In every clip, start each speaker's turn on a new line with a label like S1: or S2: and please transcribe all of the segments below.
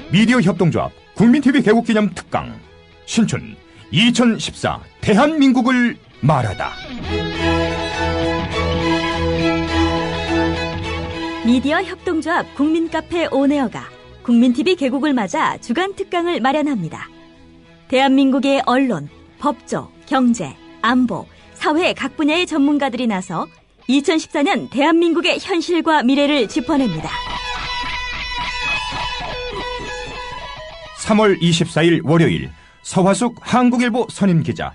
S1: 미디어 협동조합 국민TV 개국기념 특강 신춘 2014 대한민국을 말하다.
S2: 미디어 협동조합 국민카페 온에어가 국민TV 개국을 맞아 주간 특강을 마련합니다. 대한민국의 언론, 법조, 경제, 안보, 사회 각 분야의 전문가들이 나서 2014년 대한민국의 현실과 미래를 짚어냅니다.
S1: 3월 24일 월요일 서화숙 한국일보 선임기자,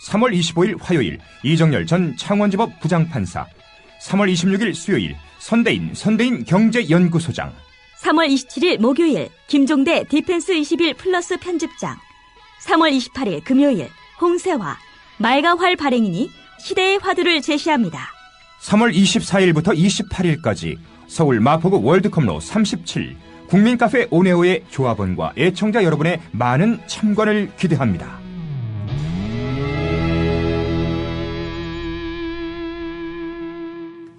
S1: 3월 25일 화요일 이정열 전 창원지법 부장판사, 3월 26일 수요일 선대인 경제연구소장,
S2: 3월 27일 목요일 김종대 디펜스 21 플러스 편집장, 3월 28일 금요일 홍세화, 말가활 발행인이 시대의 화두를 제시합니다.
S1: 3월 24일부터 28일까지 서울 마포구 월드컵로 37 국민카페 온에어의 조합원과 애청자 여러분의 많은 참관을 기대합니다.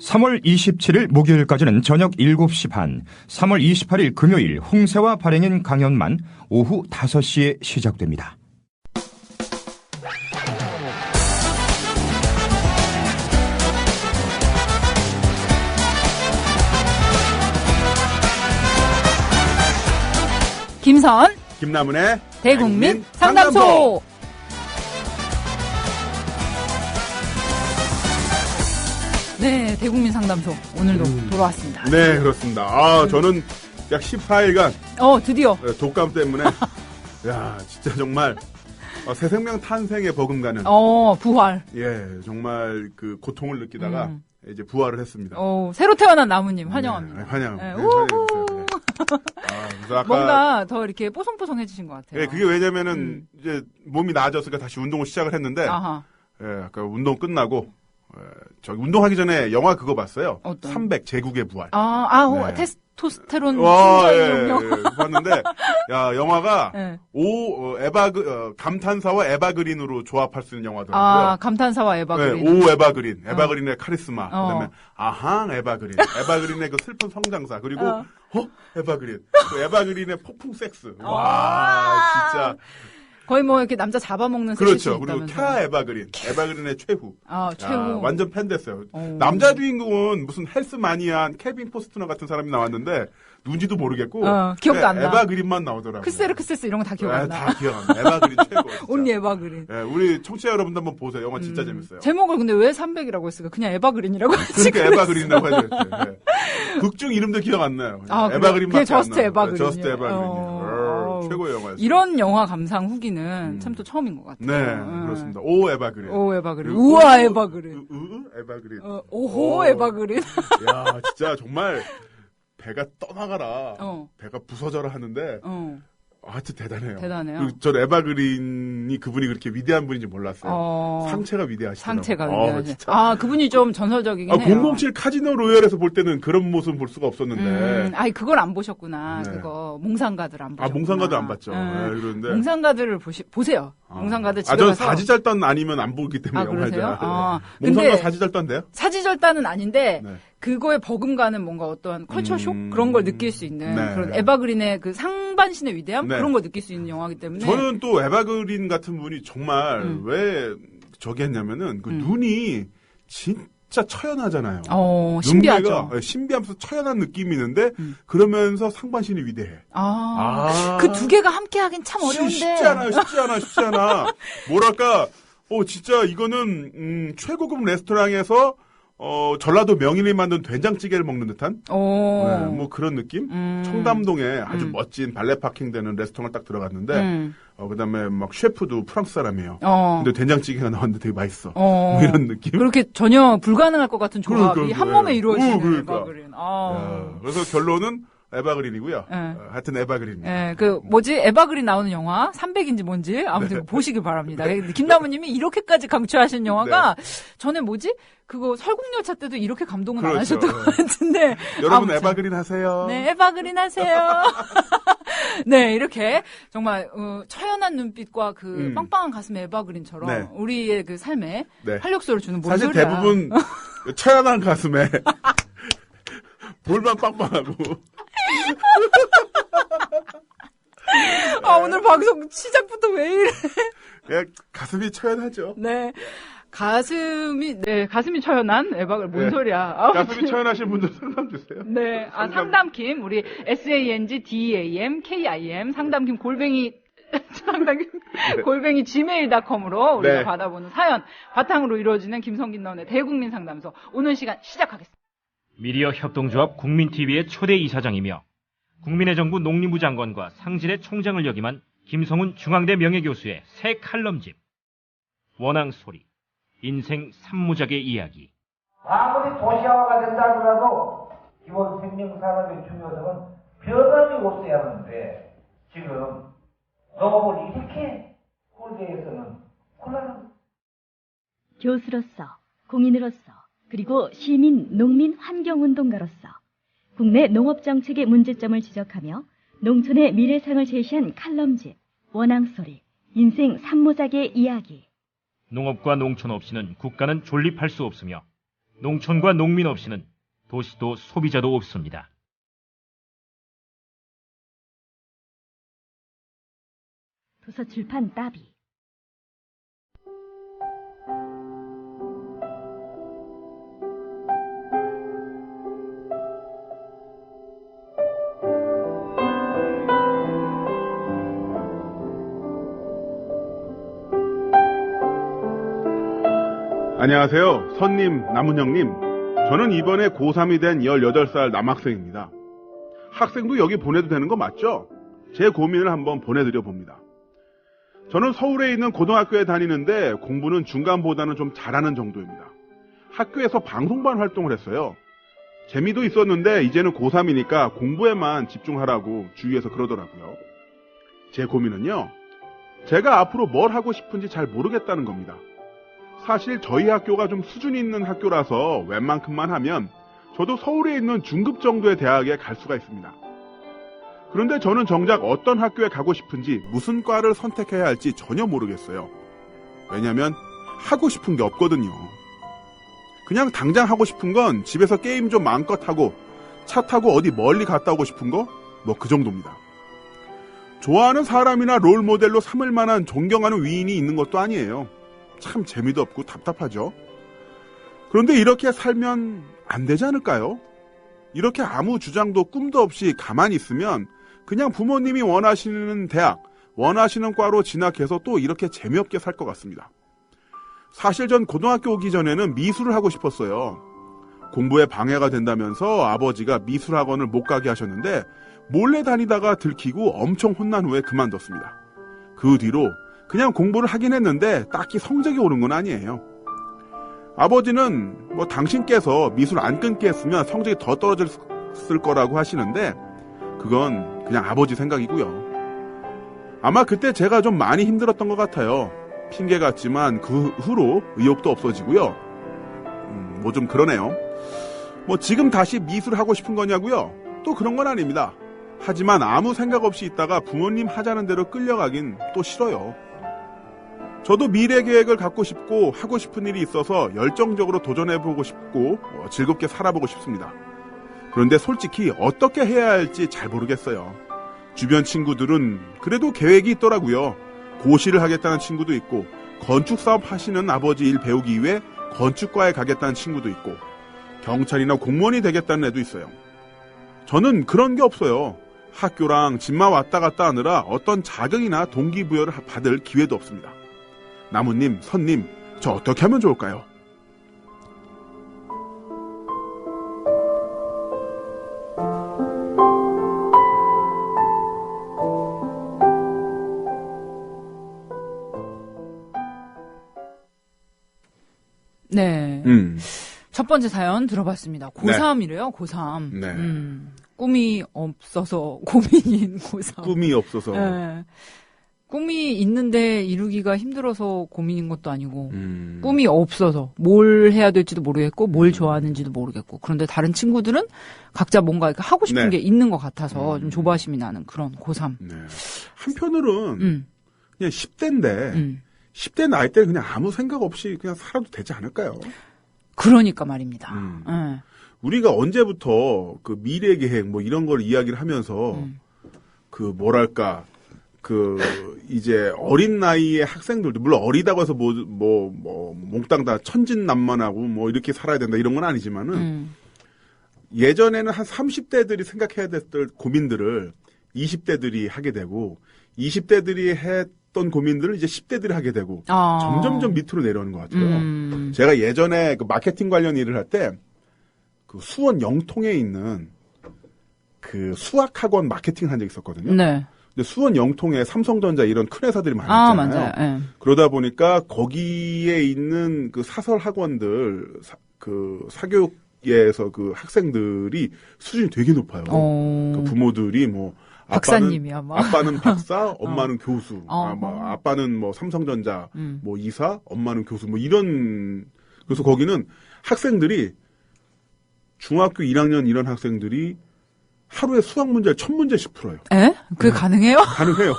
S1: (3월 27일) 목요일까지는 저녁 7시 반, (3월 28일) 금요일 홍세화 발행인 강연만 오후 5시에 시작됩니다.
S3: 김선,
S4: 김남은의
S3: 대국민 상담소. 네, 대국민 상담소 오늘도 돌아왔습니다.
S4: 네, 그렇습니다. 저는 약 14일간
S3: 드디어
S4: 독감 때문에 야, 진짜 정말 새 생명 탄생에 버금가는
S3: 부활.
S4: 예, 정말 그 고통을 느끼다가 이제 부활을 했습니다.
S3: 새로 태어난 나무님 환영합니다.
S4: 네, 환영합니다.
S3: 네,
S4: 네, 환영해주세요. 네. 그래서 아까
S3: 뭔가 더 이렇게 뽀송뽀송해지신 것 같아요.
S4: 예, 그게 왜냐면은 이제 몸이 나아졌으니까 다시 운동을 시작을 했는데,
S3: 아하.
S4: 예, 아까 운동 끝나고 저기 운동하기 전에 영화 그거 봤어요.
S3: 어떤?
S4: 300 제국의 부활.
S3: 네. 테스토스테론
S4: 예,
S3: 충전
S4: 봤는데, 야, 영화가
S3: 네.
S4: 감탄사와 에바그린으로 조합할 수 있는 영화더라고요.
S3: 감탄사와 에바그린.
S4: 네, 오 에바그린, 에바그린의 카리스마, 그다음에 아항 에바그린, 에바그린의 그 슬픈 성장사, 그리고 에바그린, 그 에바그린의 폭풍 섹스. 와, 진짜.
S3: 거의 뭐 이렇게 남자 잡아먹는
S4: 그렇죠.
S3: 섹시
S4: 그리고
S3: 있다면서.
S4: 캬 에바그린, 에바그린의 최후.
S3: 최후.
S4: 야, 완전 팬 됐어요. 남자 주인공은 무슨 헬스 마니아한 케빈 포스트너 같은 사람이 나왔는데 누군지도 모르겠고
S3: 기억도 안 나.
S4: 에바그린만 나오더라고요.
S3: 크세스 이런 거 다 기억 안 나.
S4: 다 기억 안 나. 에바그린 최고.
S3: 온리 에바그린.
S4: 네, 우리 청취자 여러분도 한번 보세요. 영화 진짜 재밌어요.
S3: 제목을 근데 왜 300이라고 했을까? 그냥 에바그린이라고 했지.
S4: 그러니까 에바그린이라고 해야 돼. 네. 극중 이름도 기억 안 나요. 에바그린밖에
S3: 그게
S4: 안
S3: 저스트
S4: 나요.
S3: 에바그린.
S4: 저스트 에바그린. 최고의 영화였어요.
S3: 이런 영화 감상 후기는 참 또 처음인 것 같아요.
S4: 네, 그렇습니다. 오 에바그린.
S3: 오 에바그린. 우와 에바그린.
S4: 에바그린.
S3: 오호 에바그린.
S4: 야, 진짜 정말 배가 떠나가라. 배가 부서져라 하는데 하여튼 대단해요.
S3: 대단해요.
S4: 전 에바그린이 그분이 그렇게 위대한 분인지 몰랐어요. 상체가 위대하시더라고요.
S3: 상체가 위대하시죠. 그분이 좀 전설적이긴 해요.
S4: 007 카지노 로얄에서 볼 때는 그런 모습 볼 수가 없었는데.
S3: 그걸 안 보셨구나.
S4: 네.
S3: 그거 몽상가들 안 보셨구나.
S4: 몽상가들 안 봤죠. 그런데
S3: 몽상가들을 보세요. 몽상가들 집에
S4: 저는
S3: 가서.
S4: 사지절단 아니면 안 보기 때문에
S3: 그러세요?
S4: 몽상가 사지절단인데요?
S3: 사지절단은 아닌데
S4: 네.
S3: 그거에 버금가는 뭔가 어떤 컬처쇼 그런 걸 느낄 수 있는
S4: 네.
S3: 그런 에바그린의 그 상반신의 위대함
S4: 네.
S3: 그런 걸 느낄 수 있는 영화이기 때문에
S4: 저는 또 에바그린 같은 분이 정말 왜 저기 했냐면은 그 눈이 진짜 처연하잖아요.
S3: 신비하죠.
S4: 신비하면서 처연한 느낌이 있는데 그러면서 상반신이 위대해.
S3: 그 두 개가 함께 하긴 참 어려운데.
S4: 쉽지 않아. 뭐랄까, 진짜 이거는 최고급 레스토랑에서 전라도 명인이 만든 된장찌개를 먹는 듯한 뭐 그런 느낌? 청담동에 아주 멋진 발레 파킹 되는 레스토랑을 딱 들어갔는데 그다음에 막 셰프도 프랑스 사람이에요. 근데 된장찌개가 나왔는데 되게 맛있어. 뭐 이런 느낌?
S3: 그렇게 전혀 불가능할 것 같은 조합이
S4: 그러니까,
S3: 한 몸에 이루어지는
S4: 그러니까.
S3: 에바그린.
S4: 그래서 결론은 에바그린이고요. 하여튼 에바그린입니다.
S3: 에바그린 나오는 영화 300인지 뭔지 아무튼 보시기 바랍니다. 김나무님이 이렇게까지 강추하신 영화가 전에 그거 설국열차 때도 이렇게 감동은 안 하셨던 것 같은데.
S4: 여러분 에바그린 하세요.
S3: 네, 에바그린 하세요. 네, 이렇게 정말 처연한 눈빛과 그 빵빵한 가슴의 에바그린처럼 우리의 그 삶에 활력소를 주는 뭔
S4: 사실
S3: 소리야.
S4: 대부분 처연한 가슴에 볼만 빵빵하고
S3: 오늘 방송 시작부터 왜 이래?
S4: 네, 가슴이 처연하죠.
S3: 네. 가슴이 처연한 애박을 뭔 소리야.
S4: 가슴이 처연하신 분들 상담 주세요.
S3: 네. 상담킴, 우리 SANGDAMKIM 상담킴 골뱅이 gmail.com으로 우리가 받아보는 사연 바탕으로 이루어지는 김성긴 나원의 대국민 상담소. 오늘 시간 시작하겠습니다.
S5: 미디어 협동조합 국민TV의 초대 이사장이며 국민의 정부 농림부 장관과 상진의 총장을 역임한 김성훈 중앙대 명예교수의 새 칼럼집 원앙소리 인생 삼무작의 이야기.
S6: 아무리 도시화가 된다 하더라도 기본 생명산업의 중요성은 변함이 없어야 하는데 지금 농업을 이렇게 꼴대에서는 곤란합니다.
S2: 교수로서, 공인으로서, 그리고 시민, 농민, 환경운동가로서 국내 농업정책의 문제점을 지적하며 농촌의 미래상을 제시한 칼럼집 원앙소리 인생 삼무작의 이야기.
S5: 농업과 농촌 없이는 국가는 존립할 수 없으며 농촌과 농민 없이는 도시도 소비자도 없습니다.
S2: 도서출판 따비.
S4: 안녕하세요. 선님, 남은형님. 저는 이번에 고3이 된 18살 남학생입니다. 학생도 여기 보내도 되는 거 맞죠? 제 고민을 한번 보내드려 봅니다. 저는 서울에 있는 고등학교에 다니는데 공부는 중간보다는 좀 잘하는 정도입니다. 학교에서 방송반 활동을 했어요. 재미도 있었는데 이제는 고3이니까 공부에만 집중하라고 주위에서 그러더라고요. 제 고민은요, 제가 앞으로 뭘 하고 싶은지 잘 모르겠다는 겁니다. 사실 저희 학교가 좀 수준이 있는 학교라서 웬만큼만 하면 저도 서울에 있는 중급 정도의 대학에 갈 수가 있습니다. 그런데 저는 정작 어떤 학교에 가고 싶은지 무슨 과를 선택해야 할지 전혀 모르겠어요. 왜냐면 하고 싶은 게 없거든요. 그냥 당장 하고 싶은 건 집에서 게임 좀 마음껏 하고 차 타고 어디 멀리 갔다 오고 싶은 거? 뭐 그 정도입니다. 좋아하는 사람이나 롤 모델로 삼을 만한 존경하는 위인이 있는 것도 아니에요. 참 재미도 없고 답답하죠. 그런데 이렇게 살면 안 되지 않을까요? 이렇게 아무 주장도 꿈도 없이 가만히 있으면 그냥 부모님이 원하시는 대학, 원하시는 과로 진학해서 또 이렇게 재미없게 살 것 같습니다. 사실 전 고등학교 오기 전에는 미술을 하고 싶었어요. 공부에 방해가 된다면서 아버지가 미술학원을 못 가게 하셨는데 몰래 다니다가 들키고 엄청 혼난 후에 그만뒀습니다. 그 뒤로 그냥 공부를 하긴 했는데 딱히 성적이 오른 건 아니에요. 아버지는 당신께서 미술 안 끊게 했으면 성적이 더 떨어졌을 거라고 하시는데 그건 그냥 아버지 생각이고요. 아마 그때 제가 좀 많이 힘들었던 것 같아요. 핑계 같지만 그 후로 의욕도 없어지고요. 좀 그러네요. 지금 다시 미술 하고 싶은 거냐고요? 또 그런 건 아닙니다. 하지만 아무 생각 없이 있다가 부모님 하자는 대로 끌려가긴 또 싫어요. 저도 미래 계획을 갖고 싶고 하고 싶은 일이 있어서 열정적으로 도전해보고 싶고 즐겁게 살아보고 싶습니다. 그런데 솔직히 어떻게 해야 할지 잘 모르겠어요. 주변 친구들은 그래도 계획이 있더라고요. 고시를 하겠다는 친구도 있고 건축사업 하시는 아버지 일 배우기 위해 건축과에 가겠다는 친구도 있고 경찰이나 공무원이 되겠다는 애도 있어요. 저는 그런 게 없어요. 학교랑 집만 왔다 갔다 하느라 어떤 자격이나 동기부여를 받을 기회도 없습니다. 나무님, 선님, 저 어떻게 하면 좋을까요?
S3: 네. 첫 번째 사연 들어봤습니다. 고3이래요, 고3.
S4: 네.
S3: 꿈이 없어서 고민인 고3.
S4: 꿈이 없어서.
S3: 네. 꿈이 있는데 이루기가 힘들어서 고민인 것도 아니고 꿈이 없어서 뭘 해야 될지도 모르겠고 뭘 좋아하는지도 모르겠고 그런데 다른 친구들은 각자 뭔가 이렇게 하고 싶은 게 있는 것 같아서 좀 조바심이 나는 그런 고3.
S4: 네. 한편으로는 그냥 10대인데 10대 나이 때 그냥 아무 생각 없이 그냥 살아도 되지 않을까요?
S3: 그러니까 말입니다. 네.
S4: 우리가 언제부터 그 미래 계획 이런 걸 이야기를 하면서 그 뭐랄까 이제 어린 나이의 학생들도, 물론 어리다고 해서 몽땅 다 천진난만하고 뭐 이렇게 살아야 된다 이런 건 아니지만은, 예전에는 한 30대들이 생각해야 됐던 고민들을 20대들이 하게 되고, 20대들이 했던 고민들을 이제 10대들이 하게 되고, 점점점 밑으로 내려오는 것 같아요. 제가 예전에 그 마케팅 관련 일을 할 때, 그 수원 영통에 있는 그 수학학원 마케팅 한 적이 있었거든요.
S3: 네.
S4: 근데 수원 영통에 삼성전자 이런 큰 회사들이 많았잖아요.
S3: 맞아요. 네.
S4: 그러다 보니까 거기에 있는 그 사설 학원들, 그 사교육에서 그 학생들이 수준이 되게 높아요. 그 부모들이 뭐
S3: 박사님이야, 막.
S4: 아빠는 박사, 엄마는 교수. 아빠는 뭐 삼성전자, 뭐 이사, 엄마는 교수, 뭐 이런. 그래서 거기는 학생들이 중학교 1학년 이런 학생들이 하루에 수학 문제를 1000문제씩 풀어요.
S3: 에? 그게 가능해요?
S4: 가능해요.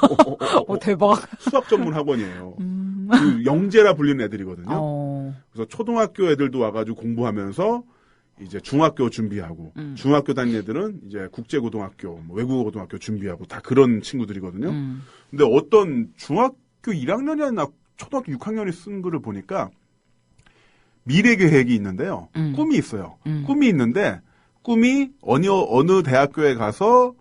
S3: 대박.
S4: 수학 전문 학원이에요. 그 영재라 불리는 애들이거든요. 그래서 초등학교 애들도 와가지고 공부하면서 이제 중학교 준비하고, 중학교 다니는 애들은 이제 국제고등학교, 뭐 외국어 고등학교 준비하고 다 그런 친구들이거든요. 근데 어떤 중학교 1학년이나 초등학교 6학년이 쓴 글을 보니까 미래 계획이 있는데요. 꿈이 있어요. 꿈이 있는데 꿈이 어느 대학교에 가서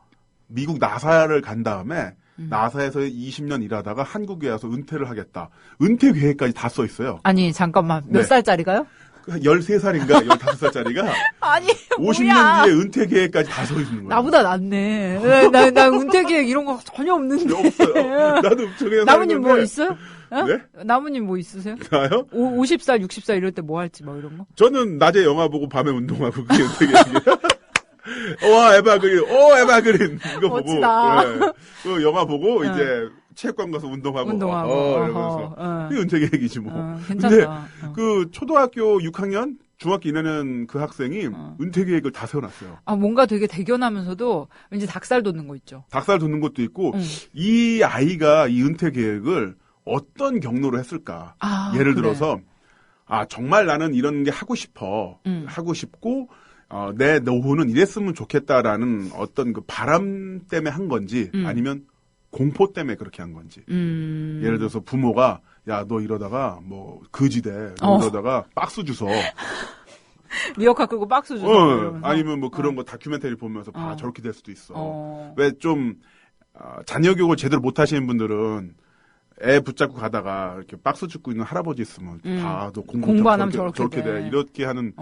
S4: 미국 나사를 간 다음에 나사에서 20년 일하다가 한국에 와서 은퇴를 하겠다. 은퇴 계획까지 다 써 있어요.
S3: 아니, 잠깐만. 몇
S4: 네.
S3: 살짜리가요?
S4: 13살인가 15살짜리가
S3: 아니,
S4: 50년
S3: 뭐야.
S4: 뒤에 은퇴 계획까지 다 써 있는 거예요.
S3: 나보다 낫네. 나 은퇴 계획 이런 거 전혀 없는데.
S4: 없어요. 나도 저게
S3: 나무님 뭐 있어요? 어?
S4: 네?
S3: 나무님 뭐 있으세요?
S4: 나요?
S3: 50살, 60살 이럴 때 뭐 할지 막 이런 거?
S4: 저는 낮에 영화 보고 밤에 운동하고 그게 은퇴 계획이에요. 와, 에바 그린. 이거
S3: 멋지다.
S4: 보고. 네. 그 영화 보고 이제 체육관 가서 운동하고. 이러면서. 그게 은퇴 계획이지 뭐.
S3: 괜찮다.
S4: 근데 그 초등학교 6학년, 중학교 2학년 그 학생이 은퇴 계획을 다 세워놨어요.
S3: 뭔가 되게 대견하면서도 왠지 닭살 돋는 거 있죠.
S4: 닭살 돋는 것도 있고, 이 아이가 이 은퇴 계획을 어떤 경로로 했을까. 예를 들어서, 정말 나는 이런 게 하고 싶어. 하고 싶고, 내 노후는 이랬으면 좋겠다라는 어떤 그 바람 때문에 한 건지, 아니면 공포 때문에 그렇게 한 건지. 예를 들어서 부모가, 야, 너 이러다가, 뭐, 거지돼. 너 이러다가 박스 주워.
S3: 리어카 끄고 박스 주워.
S4: 아니면 뭐 그런 거 다큐멘터리 보면서 봐, 저렇게 될 수도 있어. 왜 좀, 자녀 교육을 제대로 못 하시는 분들은, 애 붙잡고 가다가 이렇게 박스 줍고 있는 할아버지 있으면 너 공부 안 하면 저렇게 돼. 이렇게 하는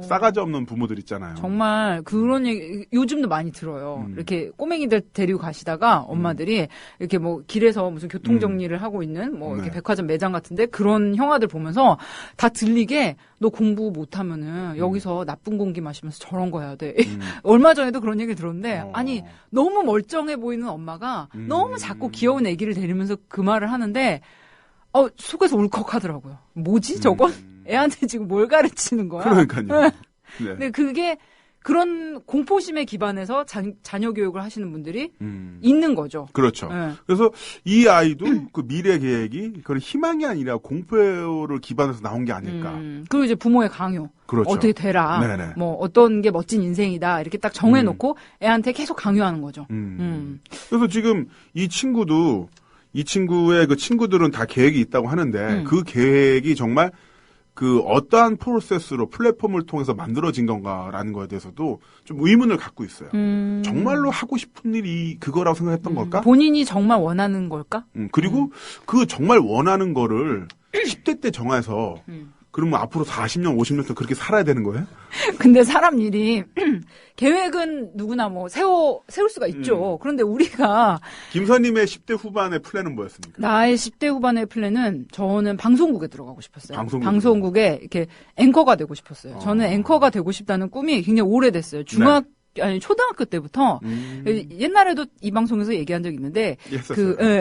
S4: 싸가지 없는 부모들 있잖아요.
S3: 정말 그런 얘기 요즘도 많이 들어요. 이렇게 꼬맹이들 데리고 가시다가 엄마들이 이렇게 뭐 길에서 무슨 교통 정리를 하고 있는 뭐 이렇게 백화점 매장 같은데 그런 형아들 보면서 다 들리게 너 공부 못하면은 여기서 나쁜 공기 마시면서 저런 거 해야 돼. 얼마 전에도 그런 얘기 들었는데 아니 너무 멀쩡해 보이는 엄마가 너무 작고 귀여운 아기를 데리면서 그 말을 하는데 속에서 울컥하더라고요. 뭐지 저건? 애한테 지금 뭘 가르치는 거야?
S4: 그러니까요. 네.
S3: 근데 그게 그런 공포심에 기반해서 자녀 교육을 하시는 분들이 있는 거죠.
S4: 그렇죠.
S3: 네.
S4: 그래서 이 아이도 그 미래 계획이 그런 희망이 아니라 공포를 기반해서 나온 게 아닐까.
S3: 그리고 이제 부모의 강요.
S4: 그렇죠.
S3: 어떻게 되라.
S4: 네네.
S3: 뭐 어떤 게 멋진 인생이다. 이렇게 딱 정해놓고 애한테 계속 강요하는 거죠.
S4: 그래서 지금 이 친구의 그 친구들은 다 계획이 있다고 하는데 그 계획이 정말 그 어떠한 프로세스로 플랫폼을 통해서 만들어진 건가라는 거에 대해서도 좀 의문을 갖고 있어요. 정말로 하고 싶은 일이 그거라고 생각했던 걸까?
S3: 본인이 정말 원하는 걸까?
S4: 그리고 그 정말 원하는 거를 10대 때 정해서 그러면 앞으로 40년, 50년 더 그렇게 살아야 되는 거예요?
S3: 근데 사람 일이 계획은 누구나 뭐 세울 수가 있죠. 그런데 우리가
S4: 김선님의 10대 후반의 플랜은 뭐였습니까?
S3: 나의 10대 후반의 플랜은 저는 방송국에 들어가고 싶었어요.
S4: 방송국에
S3: 이렇게 앵커가 되고 싶었어요. 저는 앵커가 되고 싶다는 꿈이 굉장히 오래됐어요. 초등학교 때부터 옛날에도 이 방송에서 얘기한 적이 있는데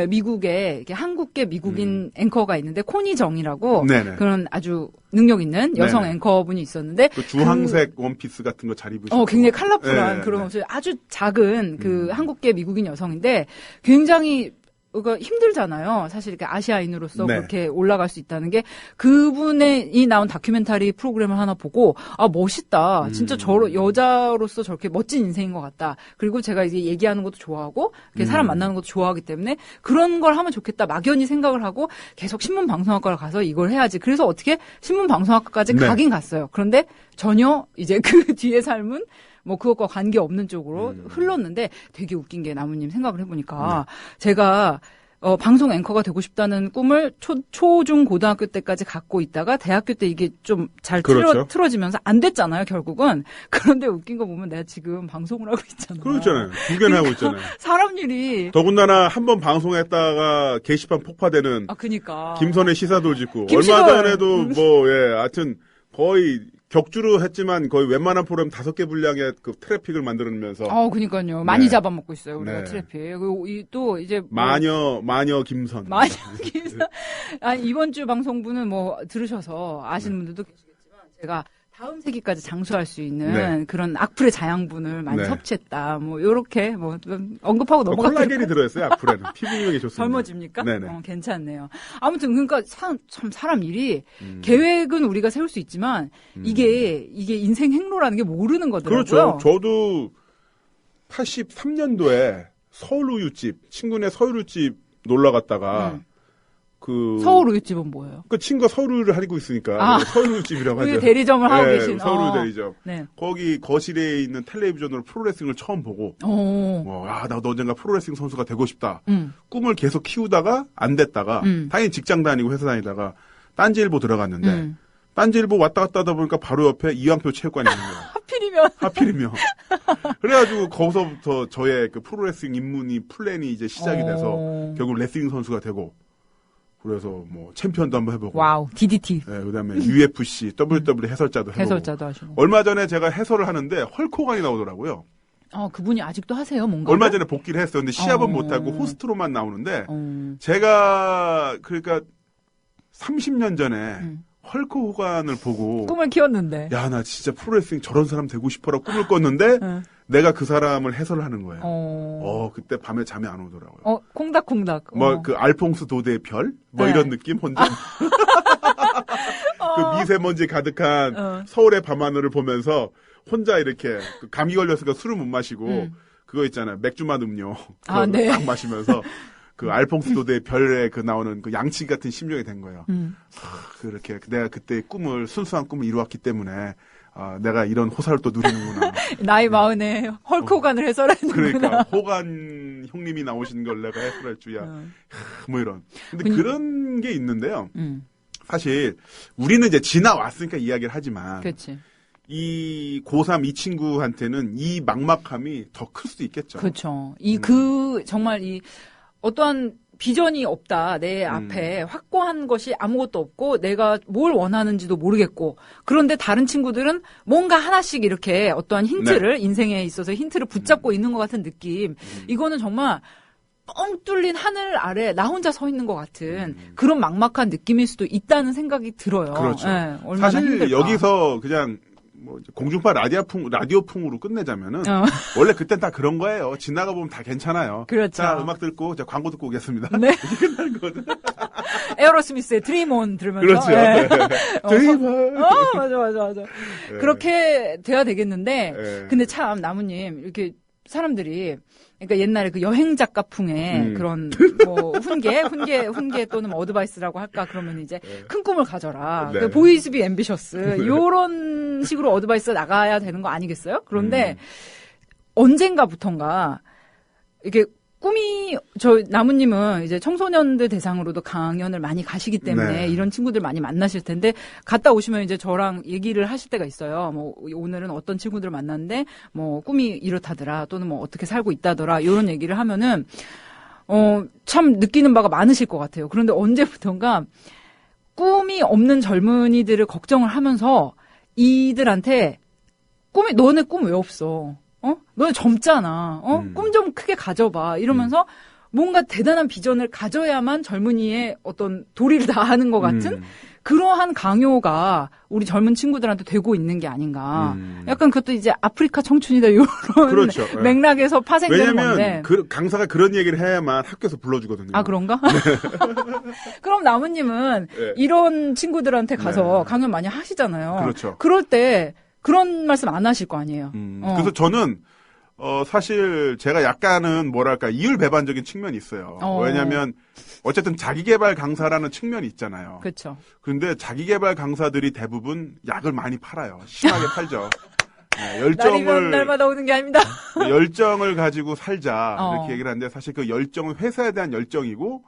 S3: 미국에 이렇게 한국계 미국인 앵커가 있는데 코니 정이라고 그런 아주 능력 있는 여성 앵커분이 있었는데
S4: 그 주황색 원피스 같은 거 잘 입으시고
S3: 굉장히 컬러풀한 그런 옷을 아주 작은 그 한국계 미국인 여성인데 굉장히 그러니까 힘들잖아요. 사실 이렇게 아시아인으로서
S4: 네.
S3: 그렇게 올라갈 수 있다는 게 그분이 나온 다큐멘터리 프로그램을 하나 보고 아 멋있다. 진짜 여자로서 저렇게 멋진 인생인 것 같다. 그리고 제가 이제 얘기하는 것도 좋아하고 사람 만나는 것도 좋아하기 때문에 그런 걸 하면 좋겠다. 막연히 생각을 하고 계속 신문방송학과를 가서 이걸 해야지. 그래서 어떻게 신문방송학과까지
S4: 네.
S3: 가긴 갔어요. 그런데 전혀 이제 그 뒤의 삶은 뭐 그것과 관계없는 쪽으로 흘렀는데 되게 웃긴 게 나무님 생각을 해보니까 제가 방송 앵커가 되고 싶다는 꿈을 초중 고등학교 때까지 갖고 있다가 대학교 때 이게 좀 잘
S4: 그렇죠.
S3: 틀어지면서 안 됐잖아요 결국은. 그런데 웃긴 거 보면 내가 지금 방송을 하고 있잖아요.
S4: 그렇잖아요. 2개나 하고 있잖아요.
S3: 사람 일이.
S4: 더군다나 한 번 방송했다가 게시판 폭파되는
S3: 그니까.
S4: 김선의 시사도 짓고
S3: 김시돌.
S4: 얼마 전에도 하여튼 거의 격주로 했지만 거의 웬만한 프로그램 5개 분량의 그 트래픽을 만들면서
S3: 그니까요. 많이 잡아먹고 있어요. 우리가
S4: 네.
S3: 트래픽. 그리고 또 이제
S4: 마녀 김선.
S3: 김선. 아니, 이번 주 방송분은 뭐 들으셔서 아시는 분들도 계시겠지만 제가 다음 세기까지 장수할 수 있는 그런 악플의 자양분을 많이 섭취했다. 뭐 요렇게 뭐 언급하고 넘어가고
S4: 콜라겐이 들어있어요. 악플에는 피부미용에 좋습니다.
S3: 젊어집니까?
S4: 네네.
S3: 괜찮네요. 아무튼 그러니까 참 사람 일이 계획은 우리가 세울 수 있지만 이게 인생 행로라는 게 모르는 거더라고요.
S4: 그렇죠. 저도 83년도에 서울우유집 친구네 서울우유집 놀러 갔다가
S3: 서울우유집은 뭐예요?
S4: 그 친구가 서울우유를 하고 있으니까 서울우유집이라고 하죠.
S3: 우유 대리점을 하고 계신.
S4: 서울우유 대리점.
S3: 네.
S4: 거기 거실에 있는 텔레비전으로 프로레슬링을 처음 보고 나도 언젠가 프로레슬링 선수가 되고 싶다. 꿈을 계속 키우다가 안 됐다가 당연히 직장 다니고 회사 다니다가 딴지일보 들어갔는데 딴지일보 왔다 갔다 하다 보니까 바로 옆에 이왕표 체육관이 있는 거예요. 하필이면. 그래가지고 거기서부터 저의 그 프로레슬링 입문이 플랜이 이제 시작이 돼서 결국 레슬링 선수가 되고 그래서 뭐 챔피언도 한번 해보고.
S3: 와우, DDT.
S4: 네, 그다음에 UFC, WWE 해설자도 해보고.
S3: 해설자도 하시고.
S4: 얼마 전에 제가 해설을 하는데 헐크호간이 나오더라고요.
S3: 그분이 아직도 하세요, 뭔가?
S4: 얼마 전에 복귀를 했어요. 근데 시합은 못하고 호스트로만 나오는데 제가 그러니까 30년 전에 헐크호간을 보고
S3: 꿈을 키웠는데.
S4: 야, 나 진짜 프로레슬링 저런 사람 되고 싶어라 꿈을 꿨는데 내가 그 사람을 해설을 하는 거예요. 그때 밤에 잠이 안 오더라고요.
S3: 콩닥콩닥.
S4: 뭐 그 알퐁스 도대의 별? 뭐 이런 느낌 혼자. 그 미세먼지 가득한 서울의 밤하늘을 보면서 혼자 이렇게 감기 걸렸으니까 술을 못 마시고 그거 있잖아요. 맥주맛 음료.
S3: 네.
S4: 딱 마시면서 그 알퐁스 도대의 별에 그 나오는 그 양치 같은 심정이 된 거예요. 그렇게 내가 그때 순수한 꿈을 이루었기 때문에 내가 이런 호사를 또 누리는구나.
S3: 나이 마흔에 헐크호간을 해설하는구나.
S4: 그러니까 호간 형님이 나오신 걸 내가 해설할 줄이야. 뭐 이런. 근데 그런 게 있는데요. 사실 우리는 이제 지나왔으니까 이야기를 하지만
S3: 그렇지.
S4: 이 고3 이 친구한테는 이 막막함이 더 클 수도 있겠죠.
S3: 그렇죠. 정말 어떠한 비전이 없다. 내 앞에 확고한 것이 아무것도 없고 내가 뭘 원하는지도 모르겠고 그런데 다른 친구들은 뭔가 하나씩 이렇게 어떠한 힌트를 인생에 있어서 힌트를 붙잡고 있는 것 같은 느낌. 이거는 정말 뻥 뚫린 하늘 아래 나 혼자 서 있는 것 같은 그런 막막한 느낌일 수도 있다는 생각이 들어요.
S4: 그렇죠.
S3: 네, 얼마나
S4: 사실
S3: 힘들까.
S4: 여기서 그냥 뭐 공중파 라디오풍으로 끝내자면은 원래 그땐 다 그런 거예요. 지나가 보면 다 괜찮아요.
S3: 그렇죠.
S4: 자, 음악 듣고 자, 광고 듣고 오겠습니다.
S3: 네.
S4: 이렇게 끝나는 거거든.
S3: 에어로스미스의 드림 온 들으면서.
S4: 그렇죠.
S3: 네.
S4: 드림 온.
S3: 맞아.
S4: 네.
S3: 그렇게 돼야 되겠는데,
S4: 네.
S3: 근데 참, 나무님, 이렇게 사람들이, 그러니까 옛날에 그 여행 작가풍의 그런, 뭐, 훈계 또는 뭐 어드바이스라고 할까, 그러면 이제 큰 꿈을 가져라.
S4: 네.
S3: 보이즈 비 앰비셔스. 요런 식으로 어드바이스 나가야 되는 거 아니겠어요? 그런데, 언젠가부턴가, 이게 나무님은 이제 청소년들 대상으로도 강연을 많이 가시기 때문에 이런 친구들 많이 만나실 텐데, 갔다 오시면 이제 저랑 얘기를 하실 때가 있어요. 뭐, 오늘은 어떤 친구들을 만났는데, 뭐, 꿈이 이렇다더라, 또는 뭐, 어떻게 살고 있다더라, 이런 얘기를 하면은, 참 느끼는 바가 많으실 것 같아요. 그런데 언제부턴가 꿈이 없는 젊은이들을 걱정을 하면서 이들한테 너네 꿈 왜 없어? 너네 젊잖아. 꿈 좀 크게 가져봐. 이러면서 뭔가 대단한 비전을 가져야만 젊은이의 어떤 도리를 다하는 것 같은 그러한 강요가 우리 젊은 친구들한테 되고 있는 게 아닌가. 약간 그것도 이제 아프리카 청춘이다 이런
S4: 그렇죠.
S3: 맥락에서 파생되는 건데.
S4: 왜냐면 강사가 그런 얘기를 해야만 학교에서 불러주거든요.
S3: 아 그런가? 그럼 나무님은
S4: 네.
S3: 이런 친구들한테 가서
S4: 네.
S3: 강연 많이 하시잖아요.
S4: 그렇죠.
S3: 그럴 때 그런 말씀 안 하실 거 아니에요.
S4: 그래서 저는 사실 제가 약간은 뭐랄까 이율배반적인 측면이 있어요. 왜냐하면 어쨌든 자기개발 강사라는 측면이 있잖아요.
S3: 그렇죠.
S4: 그런데 자기개발 강사들이 대부분 약을 많이 팔아요. 심하게 팔죠. 네,
S3: 날이면 날마다 오는 게 아닙니다.
S4: 열정을 가지고 살자 이렇게 얘기를 하는데 사실 그 열정은 회사에 대한 열정이고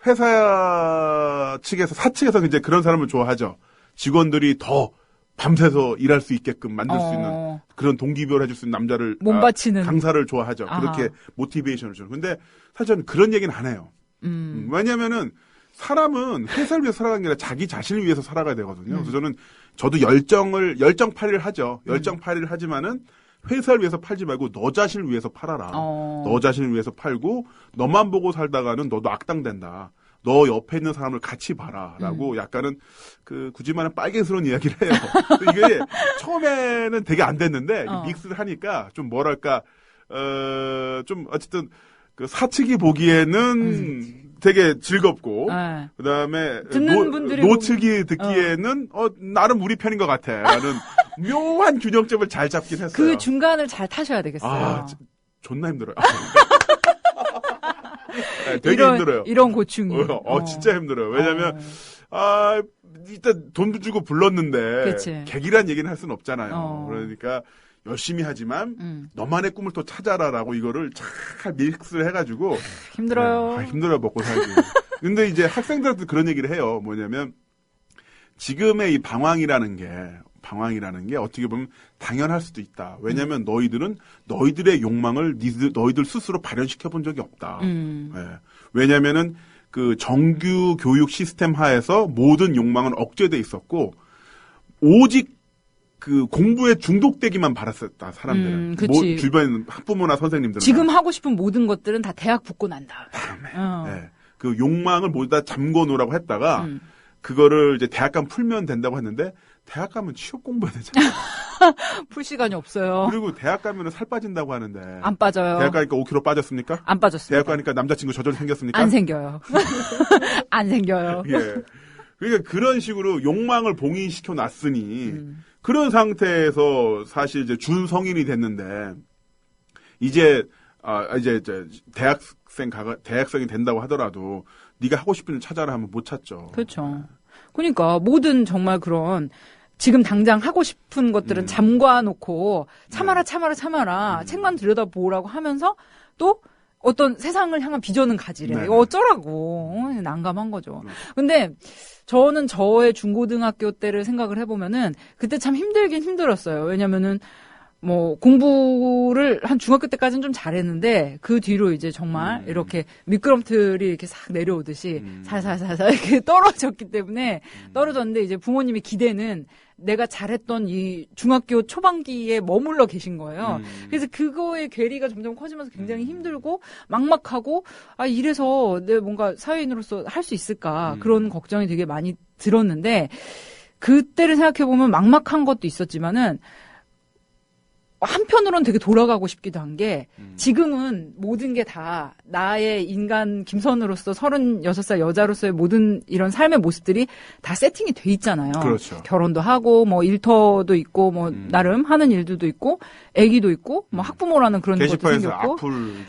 S4: 회사 측에서 사측에서 이제 그런 사람을 좋아하죠. 직원들이 더 밤새서 일할 수 있게끔 만들 수 있는 그런 동기부여를 해줄 수 있는 남자를
S3: 몸바치는
S4: 강사를 좋아하죠. 그렇게 모티베이션을 주는. 근데 사실 저는 그런 얘기는 안 해요. 왜냐면은 사람은 회사를 위해서 살아가는 게 아니라 자기 자신을 위해서 살아가야 되거든요. 그래서 저도 열정팔이를 하죠. 열정팔이를 하지만은 회사를 위해서 팔지 말고 너 자신을 위해서 팔아라. 너 자신을 위해서 팔고 너만 보고 살다가는 너도 악당된다. 너 옆에 있는 사람을 같이 봐라라고 약간은 굳이 말하면 빨갱스러운 이야기를 해요. 이게 처음에는 되게 안 됐는데 믹스를 하니까 좀 뭐랄까 좀 어쨌든 그 사측이 보기에는 되게 즐겁고 그다음에
S3: 듣는 분들이
S4: 노측이 듣기에는 나름 우리 편인 것 같아라는 묘한 균형점을 잘 잡긴 했어요.
S3: 그 중간을 잘 타셔야 되겠어요.
S4: 존나 힘들어요. 네, 되게 힘들어요.
S3: 이런 고충이.
S4: 진짜 힘들어요. 왜냐면, 일단 돈 주고 불렀는데, 그치. 객이란 얘기는 할 수는 없잖아요. 그러니까, 열심히 하지만, 너만의 꿈을 또 찾아라라고 이거를 잘 믹스를 해가지고.
S3: 힘들어요.
S4: 네, 힘들어요, 먹고 살기. 근데 이제 학생들한테 그런 얘기를 해요. 뭐냐면, 지금의 이 방황이라는 게 어떻게 보면 당연할 수도 있다. 왜냐하면 너희들은 너희들의 욕망을 너희들 스스로 발현시켜 본 적이 없다. 네. 왜냐하면은 그 정규 교육 시스템 하에서 모든 욕망은 억제돼 있었고 오직 그 공부에 중독되기만 바랐었다 사람들은. 주변 학부모나 선생님들은
S3: 지금 하고 싶은 모든 것들은 다 대학 붙고 난 다음에.
S4: 네. 그 욕망을 모두 다 잠궈 놓으라고 했다가 그거를 이제 대학 가면 풀면 된다고 했는데 대학 가면 취업 공부해야 되잖아요.
S3: 풀 시간이 없어요.
S4: 그리고 대학 가면 살 빠진다고 하는데.
S3: 안 빠져요.
S4: 대학 가니까 5kg 빠졌습니까?
S3: 안 빠졌습니다.
S4: 대학 가니까 남자친구 저절로 생겼습니까?
S3: 안 생겨요. 안 생겨요.
S4: 예. 그러니까 그런 식으로 욕망을 봉인시켜 놨으니 그런 상태에서 사실 이제 준성인이 됐는데 이제 대학생이 된다고 하더라도 네가 하고 싶은 일 찾아라 하면 못 찾죠.
S3: 그렇죠. 그러니까 모든 정말 그런 지금 당장 하고 싶은 것들은 잠궈놓고 참아라 책만 들여다보라고 하면서 또 어떤 세상을 향한 비전은 가지래. 이거 어쩌라고. 난감한 거죠. 근데 저는 저의 중고등학교 때를 생각을 해보면은 그때 참 힘들긴 힘들었어요. 왜냐면은 뭐 공부를 한 중학교 때까지는 좀 잘했는데 그 뒤로 이제 정말 이렇게 미끄럼틀이 이렇게 싹 내려오듯이 살살살살 이렇게 떨어졌기 때문에 떨어졌는데 이제 부모님의 기대는 내가 잘했던 이 중학교 초반기에 머물러 계신 거예요. 그래서 그거의 괴리가 점점 커지면서 굉장히 힘들고 막막하고 이래서 내가 뭔가 사회인으로서 할 수 있을까 그런 걱정이 되게 많이 들었는데 그때를 생각해보면 막막한 것도 있었지만은 한편으로는 되게 돌아가고 싶기도 한 게 지금은 모든 게 다 나의 인간 김선으로서 36살 여자로서의 모든 이런 삶의 모습들이 다 세팅이 돼 있잖아요.
S4: 그렇죠.
S3: 결혼도 하고 뭐 일터도 있고 뭐 나름 하는 일들도 있고 아기도 있고 뭐 학부모라는 그런 것도 생겼고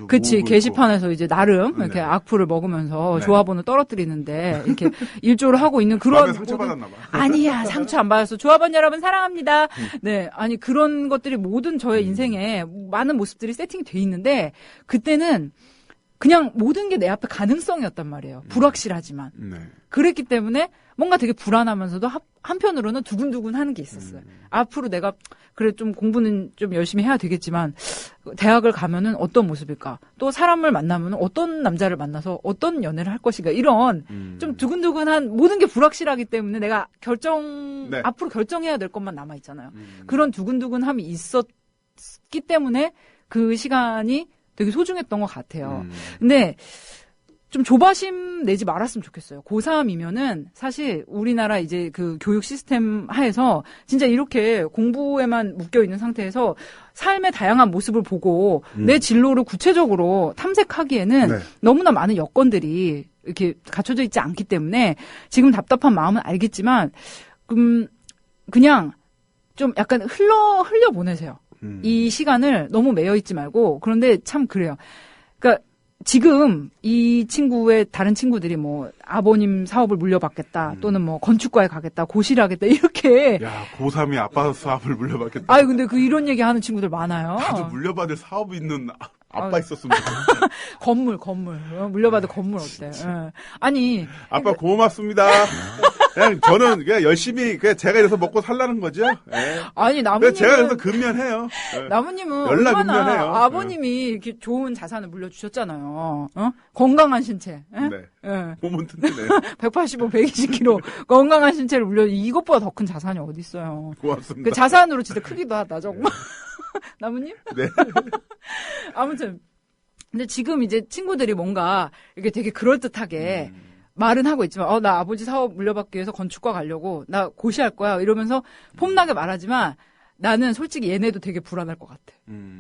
S3: 그치 게시판에서 이제 나름 이렇게 악플을 먹으면서 조합원을 떨어뜨리는데 이렇게 일조를 하고 있는 그런
S4: 상처받았나 봐.
S3: 아니야 상처 안 받았어. 조합원 여러분 사랑합니다. 네 아니 그런 것들이 모든 저의 인생에 많은 모습들이 세팅이 돼 있는데 그때는 그냥 모든 게 내 앞에 가능성이었단 말이에요. 불확실하지만. 그랬기 때문에 뭔가 되게 불안하면서도 한편으로는 두근두근 하는 게 있었어요. 앞으로 내가 그래 좀 공부는 좀 열심히 해야 되겠지만 대학을 가면은 어떤 모습일까? 또 사람을 만나면 어떤 남자를 만나서 어떤 연애를 할 것인가? 이런 좀 두근두근한 모든 게 불확실하기 때문에 내가 앞으로 결정해야 될 것만 남아 있잖아요. 그런 두근두근함이 있었기 때문에 그 시간이 되게 소중했던 것 같아요. 근데 좀 조바심 내지 말았으면 좋겠어요. 고3이면은 사실 우리나라 이제 그 교육 시스템 하에서 진짜 이렇게 공부에만 묶여 있는 상태에서 삶의 다양한 모습을 보고 내 진로를 구체적으로 탐색하기에는 네. 너무나 많은 여건들이 이렇게 갖춰져 있지 않기 때문에 지금 답답한 마음은 알겠지만 그냥 좀 약간 흘려 보내세요. 이 시간을 너무 매여 있지 말고. 그런데 참 그래요. 그러니까 지금 이 친구의 다른 친구들이 뭐 아버님 사업을 물려받겠다 또는 뭐 건축과에 가겠다 고시를 하겠다 이렇게
S4: 야 고3이 아빠 사업을 물려받겠다.
S3: 아니 근데 이런 얘기 하는 친구들 많아요.
S4: 나도 물려받을 사업이 있는 아빠 있었으면
S3: 건물 물려받을 건물 어때? 예. 아니
S4: 아빠 고맙습니다. 저는 그냥 열심히 제가 이래서 먹고 살라는 거죠. 예.
S3: 아니 나무님
S4: 제가 그래서 근면해요. 예.
S3: 나무님은
S4: 연락
S3: 얼마나
S4: 근면해요.
S3: 아버님이 이렇게 좋은 자산을 물려주셨잖아요. 건강한 신체. 예?
S4: 네.
S3: 예.
S4: 몸은 튼튼해요.
S3: 185, 120kg 건강한 신체를 이것보다 더 큰 자산이 어디 있어요.
S4: 고맙습니다.
S3: 그 자산으로 진짜 크기도 하다 정말. 나무님?
S4: 네.
S3: 아무튼 근데 지금 이제 친구들이 뭔가 이렇게 되게 그럴듯하게 말은 하고 있지만 나 아버지 사업 물려받기 위해서 건축과 가려고 나 고시할 거야 이러면서 폼나게 말하지만 나는 솔직히 얘네도 되게 불안할 것 같아.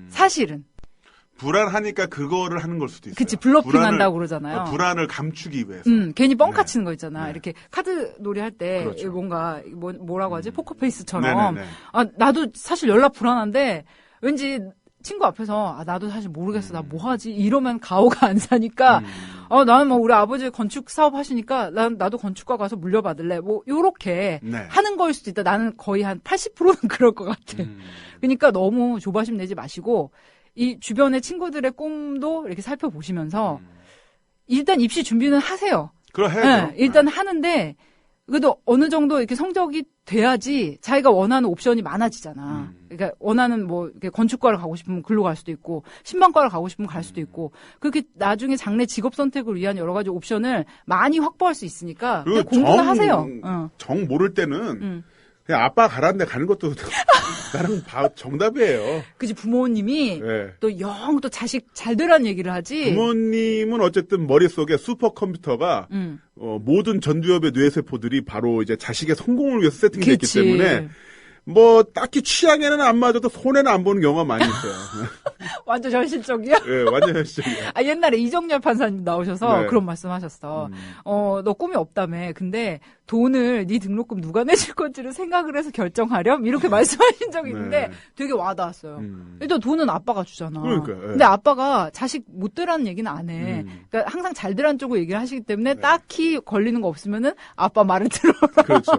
S3: 사실은.
S4: 불안하니까 그거를 하는 걸 수도 있어요.
S3: 그치, 블러핑 한다고 그러잖아요.
S4: 불안을 감추기 위해서.
S3: 괜히 뻥카 치는 거 있잖아.
S4: 네.
S3: 이렇게 카드 놀이 할 때
S4: 그렇죠.
S3: 뭔가 뭐라고 하지? 포커페이스처럼.
S4: 네네네.
S3: 나도 사실 연락 불안한데 왠지 친구 앞에서 나도 사실 모르겠어. 나 뭐 하지? 이러면 가오가 안 사니까 나는 뭐 우리 아버지 건축 사업 하시니까 나도 건축과 가서 물려받을래. 뭐 요렇게
S4: 네.
S3: 하는 거일 수도 있다. 나는 거의 한 80%는 그럴 것 같아. 그러니까 너무 조바심 내지 마시고 이 주변의 친구들의 꿈도 이렇게 살펴보시면서 일단 입시 준비는 하세요.
S4: 그럼 해야죠.
S3: 네, 일단 하는데 그래도 어느 정도 이렇게 성적이 돼야지 자기가 원하는 옵션이 많아지잖아. 그러니까 원하는 뭐 이렇게 건축과를 가고 싶으면 글로 갈 수도 있고 신방과를 가고 싶으면 갈 수도 있고 그렇게 나중에 장래 직업 선택을 위한 여러 가지 옵션을 많이 확보할 수 있으니까 그냥 공부는 하세요.
S4: 정 모를 때는 그냥 아빠 가라는 데 가는 것도 나랑 정답이에요.
S3: 그치, 부모님이
S4: 네.
S3: 또 영 또 자식 잘 되라는 얘기를 하지.
S4: 부모님은 어쨌든 머릿속에 슈퍼컴퓨터가 모든 전두엽의 뇌세포들이 바로 이제 자식의 성공을 위해서 세팅됐기
S3: 그치.
S4: 때문에 뭐 딱히 취향에는 안 맞아도 손해는 안 보는 경우가 많이 있어요.
S3: 완전 현실적이야?
S4: 네, 완전 현실적이야.
S3: 옛날에 이정열 판사님 나오셔서
S4: 네.
S3: 그런 말씀하셨어. 너 꿈이 없다며. 근데 돈을 네 등록금 누가 내줄 건지를 생각을 해서 결정하렴? 이렇게 말씀하신 적이 있는데
S4: 네.
S3: 되게 와닿았어요. 일단 돈은 아빠가 주잖아.
S4: 그러니까. 네.
S3: 근데 아빠가 자식 못 되라는 얘기는 안 해. 그러니까 항상 잘 되라는 쪽으로 얘기를 하시기 때문에 딱히 걸리는 거 없으면은 아빠 말을 들어라.
S4: 그렇죠.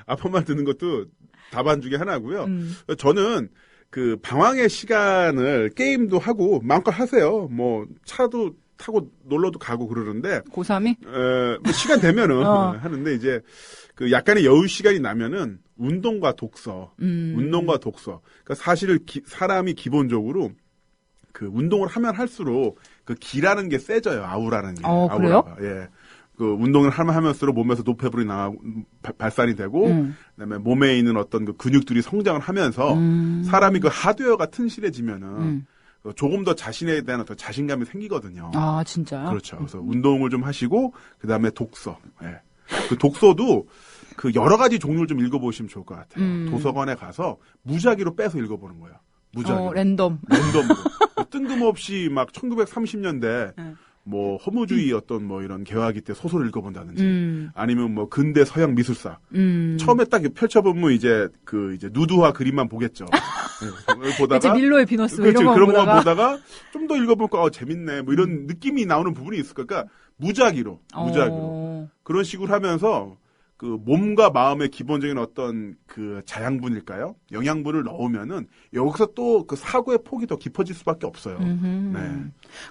S4: 아빠 말 듣는 것도 답안 중에 하나고요. 저는 그 방황의 시간을 게임도 하고 마음껏 하세요. 뭐 차도 타고 놀러도 가고 그러는데
S3: 고3이?
S4: 뭐 시간 되면은 하는데 이제 그 약간의 여유 시간이 나면은 운동과 독서. 그러니까 사실 사람이 기본적으로 그 운동을 하면 할수록 그 기라는 게 세져요. 아우라는 게.
S3: 그래요?
S4: 예. 그 운동을 하면서록 몸에서 노폐물이 발산이 되고 그다음에 몸에 있는 어떤 그 근육들이 성장을 하면서 사람이 그 하드웨어가 튼실해지면은 조금 더 자신에 대한 어떤 자신감이 생기거든요.
S3: 아, 진짜요?
S4: 그렇죠. 그래서 운동을 좀 하시고 그다음에 독서. 예. 그 독서도 그 여러 가지 종류를 좀 읽어보시면 좋을 것 같아요. 도서관에 가서 무작위로 빼서 읽어보는 거예요. 무작위로.
S3: 랜덤으로.
S4: 뜬금없이 막 1930년대 뭐 허무주의 어떤 뭐 이런 개화기 때 소설을 읽어본다든지 아니면 뭐 근대 서양 미술사 처음에 딱 펼쳐보면 이제 누드화 그림만 보겠죠. 보다가
S3: 밀로의 비너스
S4: 그렇지,
S3: 이런 거
S4: 그런 거 보다가 좀 더 읽어볼까 재밌네 뭐 이런 느낌이 나오는 부분이 있을 거니까 그러니까 무작위로 그런 식으로 하면서 그 몸과 마음의 기본적인 어떤 그 자양분일까요? 영양분을 넣으면은 여기서 또 그 사고의 폭이 더 깊어질 수밖에 없어요. 네.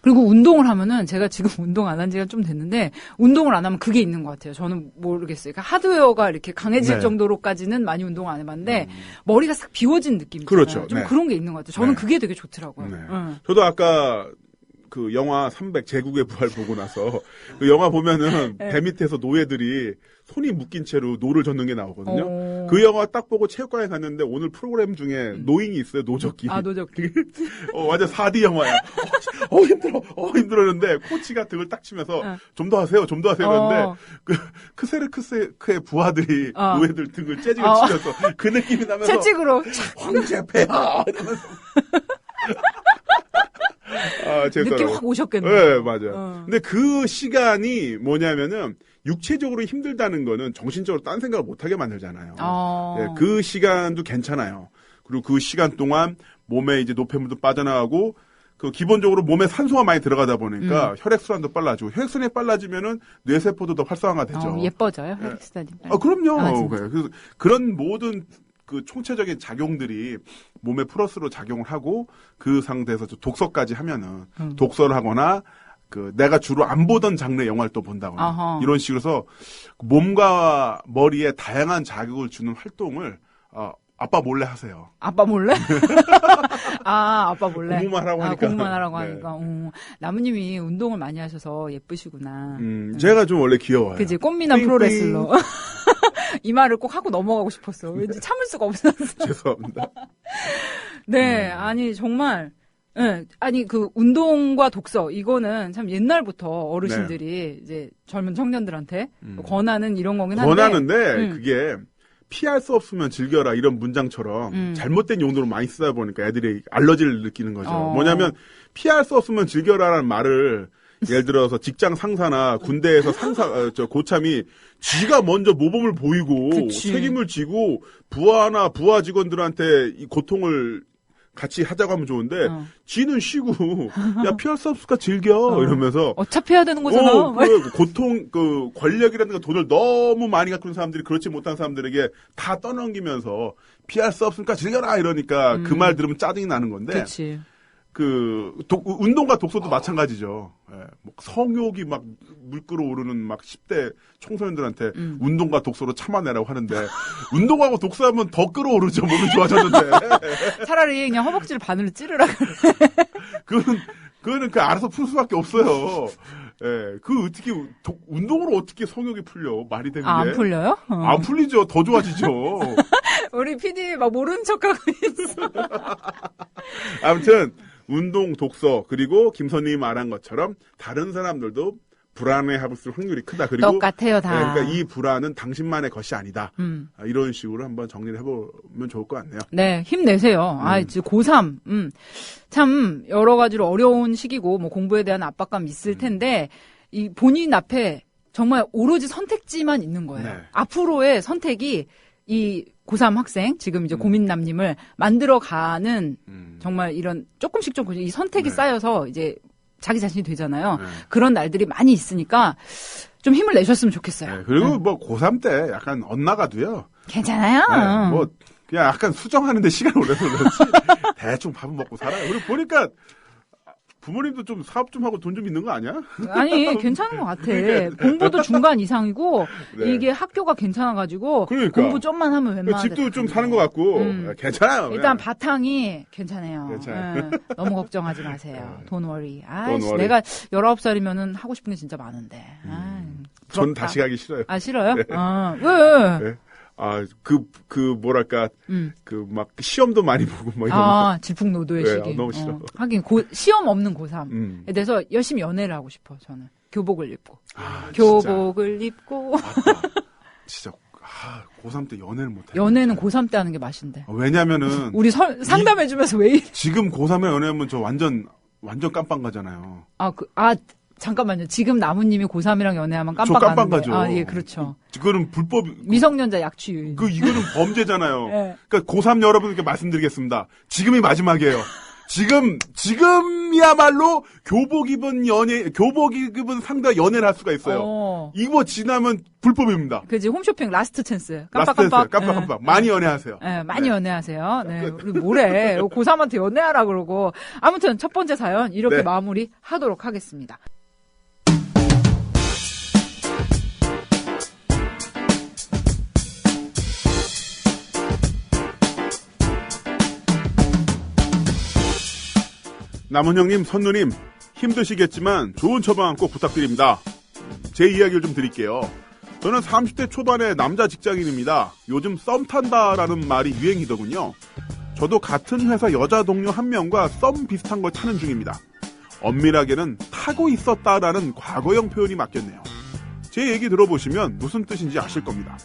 S3: 그리고 운동을 하면은 제가 지금 운동 안 한 지가 좀 됐는데 운동을 안 하면 그게 있는 것 같아요. 저는 모르겠어요. 그러니까 하드웨어가 이렇게 강해질
S4: 네.
S3: 정도로까지는 많이 운동 안 해봤는데 머리가 싹 비워진 느낌 있잖아요.
S4: 그렇죠.
S3: 좀
S4: 네.
S3: 그런 게 있는 것 같아요. 저는
S4: 네.
S3: 그게 되게 좋더라고요.
S4: 네. 저도 아까 그 영화 300 제국의 부활 보고 나서 그 영화 보면은 배 밑에서 노예들이 손이 묶인 채로 노를 젓는 게 나오거든요. 그 영화 딱 보고 체육관에 갔는데 오늘 프로그램 중에 노잉이 있어요. 노젓기.
S3: 아, 노젓기.
S4: 완전 4D 영화야. 힘들었는데 코치가 등을 딱 치면서 좀 더 하세요. 좀 더 하세요. 그런데 그 크세르크세크의 부하들이 노예들 등을 재직을 치면서 그 느낌이 나면서
S3: 채찍으로
S4: 황제폐하 이러면서
S3: 느낌 확 오셨겠네요.
S4: 네, 맞아요. 근데 그 시간이 뭐냐면은 육체적으로 힘들다는 거는 정신적으로 딴 생각을 못하게 만들잖아요. 네, 그 시간도 괜찮아요. 그리고 그 시간 동안 몸에 이제 노폐물도 빠져나가고 그 기본적으로 몸에 산소가 많이 들어가다 보니까 혈액순환도 빨라지고 혈액순환이 빨라지면은 뇌세포도 더 활성화가 되죠.
S3: 예뻐져요, 혈액순환이.
S4: 그럼요. 그래서 그런 모든 그 총체적인 작용들이 몸에 플러스로 작용을 하고 그 상태에서 독서까지 하면은 독서를 하거나 그 내가 주로 안 보던 장르 영화를 또 본다거나 이런 식으로 해서 몸과 머리에 다양한 자극을 주는 활동을 아빠 몰래 하세요.
S3: 아빠 몰래? 아빠 몰래.
S4: 공부만 하라고 하니까.
S3: 공부만 하라고 하니까. 나무님이 운동을 많이 하셔서 예쁘시구나.
S4: 제가 좀 원래 귀여워요.
S3: 그지, 꽃미남 프로레슬러. 이 말을 꼭 하고 넘어가고 싶었어. 왠지 참을 수가 없었어.
S4: 죄송합니다.
S3: 네, 아니 정말. 네, 아니 그 운동과 독서 이거는 참 옛날부터 어르신들이 이제 젊은 청년들한테 권하는 이런 거긴 한데.
S4: 권하는데 그게 피할 수 없으면 즐겨라 이런 문장처럼 잘못된 용도로 많이 쓰다 보니까 애들이 알러지를 느끼는 거죠. 뭐냐면 피할 수 없으면 즐겨라라는 말을 예를 들어서 직장 상사나 군대에서 고참이 지가 먼저 모범을 보이고
S3: 그치.
S4: 책임을 지고 부하나 부하 직원들한테 이 고통을 같이 하자고 하면 좋은데 지는 쉬고 야 피할 수 없을까 즐겨 이러면서
S3: 어차피 해야 되는 거잖아.
S4: 그 고통 그 권력이라는 거 돈을 너무 많이 갖고 있는 사람들이 그렇지 못한 사람들에게 다 떠넘기면서 피할 수 없으니까 즐겨라 이러니까 그 말 들으면 짜증이 나는 건데
S3: 그치.
S4: 운동과 독서도 마찬가지죠. 예, 뭐 성욕이 막 물 끓어오르는 막 10대 청소년들한테 운동과 독서로 참아내라고 하는데 운동하고 독서하면 더 끓어오르죠. 몸이 좋아졌는데.
S3: 차라리 그냥 허벅지를 반으로 찌르라 그래.
S4: 그거는 알아서 풀 수밖에 없어요. 예, 어떻게 운동으로 어떻게 성욕이 풀려? 말이 되는 게.
S3: 안 풀려요?
S4: 안 풀리죠. 더 좋아지죠.
S3: 우리 PD 막 모르는 척하고 있어.
S4: 아무튼 운동, 독서 그리고 김선님이 말한 것처럼 다른 사람들도 불안해할 확률이 크다. 그리고
S3: 똑같아요, 다.
S4: 네, 그러니까 이 불안은 당신만의 것이 아니다. 이런 식으로 한번 정리를 해보면 좋을 것 같네요.
S3: 네, 힘내세요. 이제 고3. 참 여러 가지로 어려운 시기고 뭐 공부에 대한 압박감 있을 텐데 이 본인 앞에 정말 오로지 선택지만 있는 거예요.
S4: 네.
S3: 앞으로의 선택이 이 고3 학생, 지금 이제 고민남님을 만들어가는 정말 이런 조금씩 이 선택이 쌓여서 이제 자기 자신이 되잖아요. 그런 날들이 많이 있으니까 좀 힘을 내셨으면 좋겠어요.
S4: 네, 그리고 뭐 고3 때 약간 엇나가도요.
S3: 괜찮아요.
S4: 네, 뭐 그냥 약간 수정하는데 시간이 오래서 그렇지. 대충 밥은 먹고 살아요. 그리고 보니까 부모님도 좀 사업 좀 하고 돈 좀 있는 거 아니야?
S3: 아니, 괜찮은 것 같아. 공부도 중간 이상이고,
S4: 네.
S3: 이게 학교가 괜찮아가지고,
S4: 그러니까.
S3: 공부 좀만 하면 웬만하면.
S4: 집도 좀 사는 것 같고, 괜찮아요.
S3: 일단
S4: 그냥.
S3: 바탕이 괜찮아요.
S4: 괜찮아요.
S3: 너무 걱정하지 마세요. Don't worry.
S4: Don't worry.
S3: 내가 19살이면은 하고 싶은 게 진짜 많은데.
S4: 전 다시 가기 싫어요.
S3: 싫어요?
S4: 네.
S3: 왜?
S4: 네. 뭐랄까, 막, 시험도 많이 보고, 뭐, 이런 거.
S3: 질풍노도의
S4: 네,
S3: 시기.
S4: 너무 싫어.
S3: 하긴, 시험 없는 고3에 대해서 열심히 연애를 하고 싶어, 저는. 교복을 입고. 교복을 입고.
S4: 맞다. 진짜, 고3 때 연애를 못해.
S3: 연애는 고3 때 하는 게 맛인데.
S4: 왜냐면은.
S3: 우리 상담해주면서 왜 이래?
S4: 지금 고3에 연애하면 저 완전 깜빵 가잖아요.
S3: 잠깐만요. 지금 나무님이 고3이랑 연애하면 깜빡 가는데.
S4: 깜빡 가죠.
S3: 예, 그렇죠.
S4: 그거는 불법.
S3: 미성년자 약취.
S4: 이거는 범죄잖아요.
S3: 네.
S4: 그러니까 고3 여러분께 말씀드리겠습니다. 지금이 마지막이에요. 지금이야말로 교복 입은 상대와 연애를 할 수가 있어요. 이거 지나면 불법입니다.
S3: 그지, 홈쇼핑 라스트 찬스.
S4: 깜빡깜빡. 많이 연애하세요.
S3: 네, 많이 연애하세요. 네, 우리 뭐래. 고3한테 연애하라 그러고. 아무튼 첫 번째 사연 이렇게 마무리 하도록 하겠습니다.
S4: 남은형님, 선누님, 힘드시겠지만 좋은 처방 꼭 부탁드립니다. 제 이야기를 좀 드릴게요. 저는 30대 초반의 남자 직장인입니다. 요즘 썸 탄다라는 말이 유행이더군요. 저도 같은 회사 여자 동료 한 명과 썸 비슷한 걸 타는 중입니다. 엄밀하게는 타고 있었다라는 과거형 표현이 맞겠네요. 제 얘기 들어보시면 무슨 뜻인지 아실 겁니다.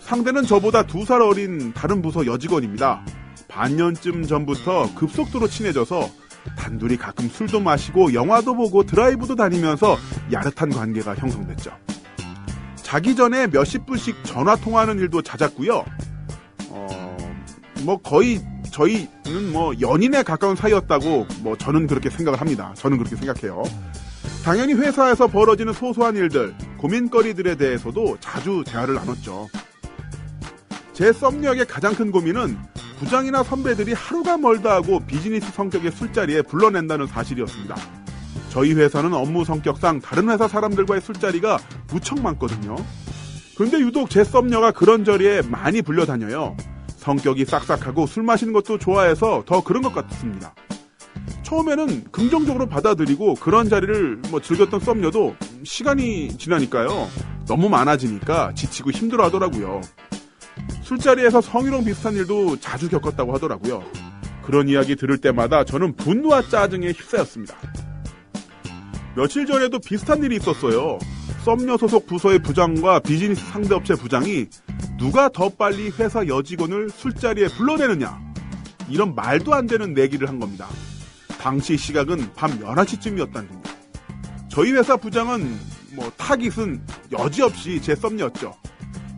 S4: 상대는 저보다 2살 어린 다른 부서 여직원입니다. 반년쯤 전부터 급속도로 친해져서 단둘이 가끔 술도 마시고 영화도 보고 드라이브도 다니면서 야릇한 관계가 형성됐죠. 자기 전에 몇십 분씩 전화 통화하는 일도 잦았고요. 거의 저희는 연인에 가까운 사이였다고 저는 그렇게 생각을 합니다. 저는 그렇게 생각해요. 당연히 회사에서 벌어지는 소소한 일들, 고민거리들에 대해서도 자주 대화를 나눴죠. 제 썸녀에게 가장 큰 고민은 부장이나 선배들이 하루가 멀다 하고 비즈니스 성격의 술자리에 불러낸다는 사실이었습니다. 저희 회사는 업무 성격상 다른 회사 사람들과의 술자리가 무척 많거든요. 그런데 유독 제 썸녀가 그런 자리에 많이 불려다녀요. 성격이 싹싹하고 술 마시는 것도 좋아해서 더 그런 것 같습니다. 처음에는 긍정적으로 받아들이고 그런 자리를 즐겼던 썸녀도 시간이 지나니까요. 너무 많아지니까 지치고 힘들어 하더라고요. 술자리에서 성희롱 비슷한 일도 자주 겪었다고 하더라고요. 그런 이야기 들을 때마다 저는 분노와 짜증에 휩싸였습니다. 며칠 전에도 비슷한 일이 있었어요. 썸녀 소속 부서의 부장과 비즈니스 상대업체 부장이 누가 더 빨리 회사 여직원을 술자리에 불러내느냐, 이런 말도 안 되는 내기를 한 겁니다. 당시 시각은 밤 11시쯤이었다는 겁니다. 저희 회사 부장은 타깃은 여지없이 제 썸녀였죠.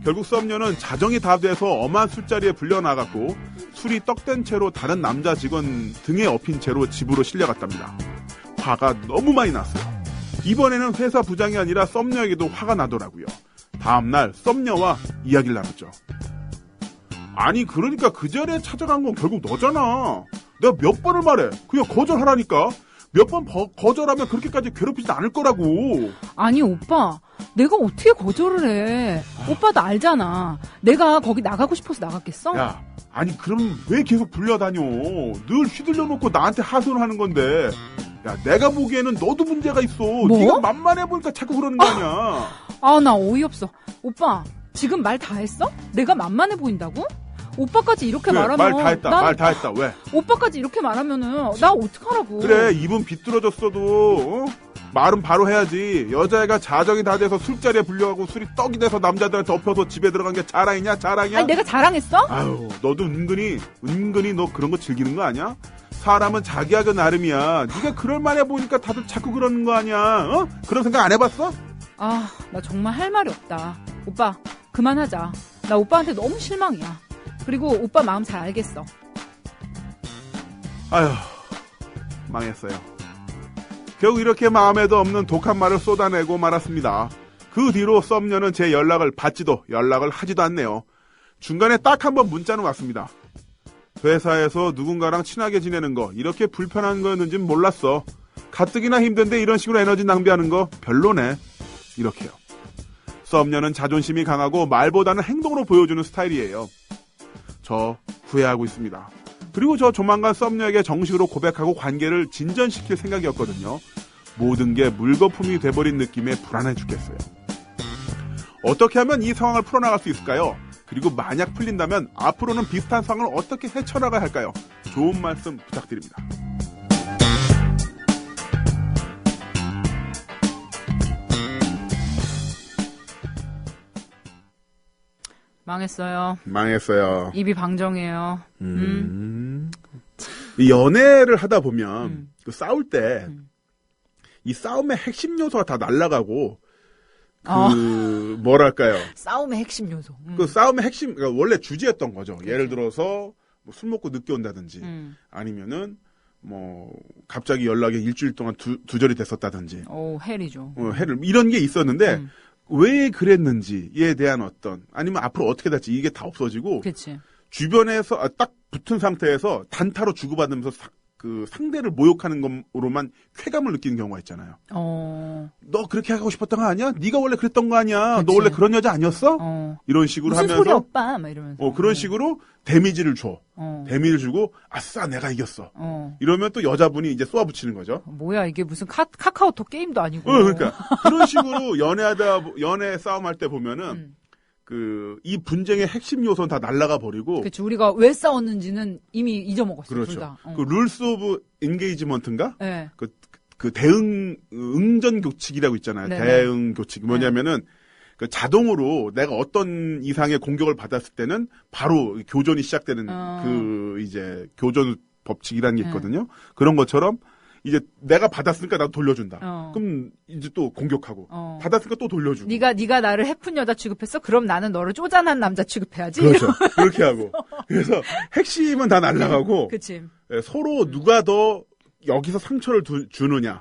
S4: 결국 썸녀는 자정이 다 돼서 엄한 술자리에 불려나갔고 술이 떡된 채로 다른 남자 직원 등에 업힌 채로 집으로 실려갔답니다. 화가 너무 많이 났어요. 이번에는 회사 부장이 아니라 썸녀에게도 화가 나더라고요. 다음날 썸녀와 이야기를 나눴죠. 아니 그러니까 그 자리에 찾아간 건 결국 너잖아. 내가 몇 번을 말해. 그냥 거절하라니까. 몇 번 거절하면 그렇게까지 괴롭히지 않을 거라고.
S3: 아니 오빠, 내가 어떻게 거절을 해. 오빠도 알잖아. 내가 거기 나가고 싶어서 나갔겠어?
S4: 야, 아니 그럼 왜 계속 불려다녀. 늘 휘둘려 놓고 나한테 하소연을 하는 건데. 야, 내가 보기에는 너도 문제가 있어. 네가 만만해 보니까 자꾸 그러는 거 아니야.
S3: 나 어이없어. 오빠, 지금 말 다 했어? 내가 만만해 보인다고? 오빠까지 이렇게
S4: 그래,
S3: 말하면
S4: 말 다 했다. 왜?
S3: 오빠까지 이렇게 말하면은 나 어떡하라고.
S4: 그래, 입은 비뚤어졌어도 말은 바로 해야지. 여자애가 자정이 다 돼서 술자리에 불려가고 술이 떡이 돼서 남자들한테 엎혀서 집에 들어간 게 자랑이냐? 자랑이야?
S3: 아니 내가 자랑했어?
S4: 아유, 너도 은근히 너 그런 거 즐기는 거 아니야? 사람은 자기하고 나름이야. 네가 그럴만해 보니까 다들 자꾸 그러는 거 아니야? 그런 생각 안 해봤어?
S3: 나 정말 할 말이 없다. 오빠, 그만하자. 나 오빠한테 너무 실망이야. 그리고 오빠 마음 잘 알겠어.
S4: 아휴, 망했어요. 결국 이렇게 마음에도 없는 독한 말을 쏟아내고 말았습니다. 그 뒤로 썸녀는 제 연락을 받지도 연락을 하지도 않네요. 중간에 딱 한 번 문자는 왔습니다. 회사에서 누군가랑 친하게 지내는 거 이렇게 불편한 거였는지는 몰랐어. 가뜩이나 힘든데 이런 식으로 에너지 낭비하는 거 별로네. 이렇게요. 썸녀는 자존심이 강하고 말보다는 행동으로 보여주는 스타일이에요. 저 후회하고 있습니다. 그리고 저 조만간 썸녀에게 정식으로 고백하고 관계를 진전시킬 생각이었거든요. 모든 게 물거품이 돼버린 느낌에 불안해 죽겠어요. 어떻게 하면 이 상황을 풀어나갈 수 있을까요? 그리고 만약 풀린다면 앞으로는 비슷한 상황을 어떻게 헤쳐나가야 할까요? 좋은 말씀 부탁드립니다. 망했어요.
S3: 입이 방정해요.
S4: 이 연애를 하다 보면 그 싸울 때 이 싸움의 핵심 요소가 다 날아가고 뭐랄까요?
S3: 싸움의 핵심 요소.
S4: 그 싸움의 핵심, 그러니까 원래 주제였던 거죠. 그렇죠. 예를 들어서 술 먹고 늦게 온다든지, 아니면은 갑자기 연락이 일주일 동안 두절이 됐었다든지.
S3: 헬이죠.
S4: 헬을 이런 게 있었는데 왜 그랬는지에 대한 아니면 앞으로 어떻게 될지 이게 다 없어지고.
S3: 그치.
S4: 주변에서 딱 붙은 상태에서 단타로 주고받으면서 그 상대를 모욕하는 것으로만 쾌감을 느끼는 경우가 있잖아요. 너 그렇게 하고 싶었던 거 아니야? 네가 원래 그랬던 거 아니야?
S3: 그치.
S4: 너 원래 그런 여자 아니었어? 이런 식으로
S3: 무슨
S4: 하면서
S3: 소리 오빠 막 이러면서
S4: 그런 식으로 데미지를 줘. 데미지를 주고 아싸 내가 이겼어. 이러면 또 여자분이 이제 쏘아붙이는 거죠.
S3: 뭐야 이게 무슨 카카오톡 게임도 아니고.
S4: 그러니까 그런 식으로 연애 싸움할 때 보면은 이 분쟁의 핵심 요소는 다 날라가 버리고.
S3: 그렇죠. 우리가 왜 싸웠는지는 이미 잊어먹었어요.
S4: 그렇죠.
S3: 둘 다.
S4: 그 룰스 오브 인게이지먼트인가?
S3: 네.
S4: 그 응전 교칙이라고 있잖아요.
S3: 네.
S4: 대응 교칙. 뭐냐면은 그 자동으로 내가 어떤 이상의 공격을 받았을 때는 바로 교전이 시작되는 이제 교전 법칙이라는 게 있거든요. 그런 것처럼 이제 내가 받았으니까 나도 돌려준다. 그럼 이제 또 공격하고 받았으니까 또 돌려주고.
S3: 네가 나를 해픈 여자 취급했어? 그럼 나는 너를 쪼잔한 남자 취급해야지.
S4: 그렇죠. 그렇게 하고. 그래서 핵심은 다 날아가고.
S3: 그치.
S4: 서로 누가 더 여기서 상처를 주느냐.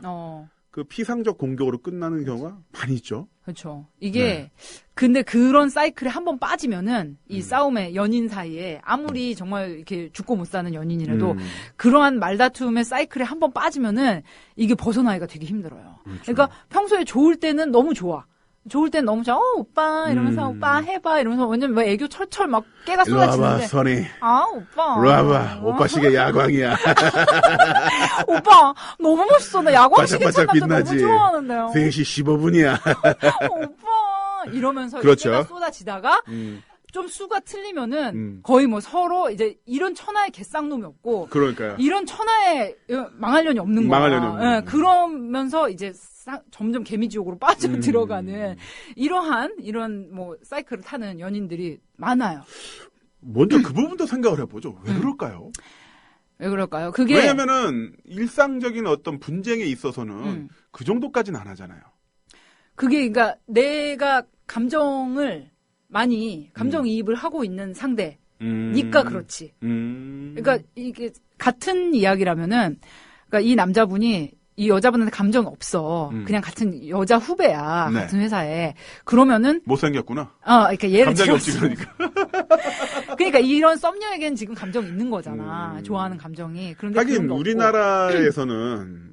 S4: 그 피상적 공격으로 끝나는 경우가 많이 있죠.
S3: 그렇죠. 이게 근데 그런 사이클에 한번 빠지면은 이 싸움의 연인 사이에 아무리 정말 이렇게 죽고 못 사는 연인이라도 그러한 말다툼의 사이클에 한번 빠지면은 이게 벗어나기가 되게 힘들어요.
S4: 그렇죠.
S3: 그러니까 평소에 좋을 때는 너무 좋아. 좋을 땐 너무 좋아. 오빠 이러면서 오빠 해봐 이러면서 완전 뭐 애교 철철 막 깨가 쏟아지는데.
S4: 일로 와봐 선이.
S3: 오빠.
S4: 일로 와봐. 오빠 시계 야광이야.
S3: 오빠 너무 멋있어. 나 야광 시계 찬
S4: 반짝반짝
S3: 남자
S4: 빛나지.
S3: 너무 좋아하는데요.
S4: 3시 15분이야.
S3: 오빠 이러면서
S4: 그렇죠.
S3: 깨가 쏟아지다가 좀 수가 틀리면은 거의 뭐 서로 이제 이런 천하의 개쌍놈이 없고
S4: 그러니까요.
S3: 이런 천하의 망할 년이 없는 거야.
S4: 망할 년이 없는 거야.
S3: 그러면서 이제 점점 개미지옥으로 빠져 들어가는 이런 뭐 사이클을 타는 연인들이 많아요.
S4: 먼저 그 부분도 생각을 해보죠. 왜 그럴까요?
S3: 왜 그럴까요? 그게
S4: 왜냐면은 일상적인 어떤 분쟁에 있어서는 그 정도까지는 안 하잖아요.
S3: 그게 그러니까 내가 감정이입을 하고 있는 상대니까 그렇지. 그러니까 이게 같은 이야기라면은 그러니까 이 남자분이 이 여자분한테 감정이 없어. 그냥 같은 여자 후배야.
S4: 네.
S3: 같은 회사에. 그러면은
S4: 못생겼구나.
S3: 그러니까 예를
S4: 감정이
S3: 들어서
S4: 없지 그러니까.
S3: 그러니까 이런 썸녀에겐 지금 감정이 있는 거잖아. 좋아하는 감정이. 그런데
S4: 하긴 우리나라에서는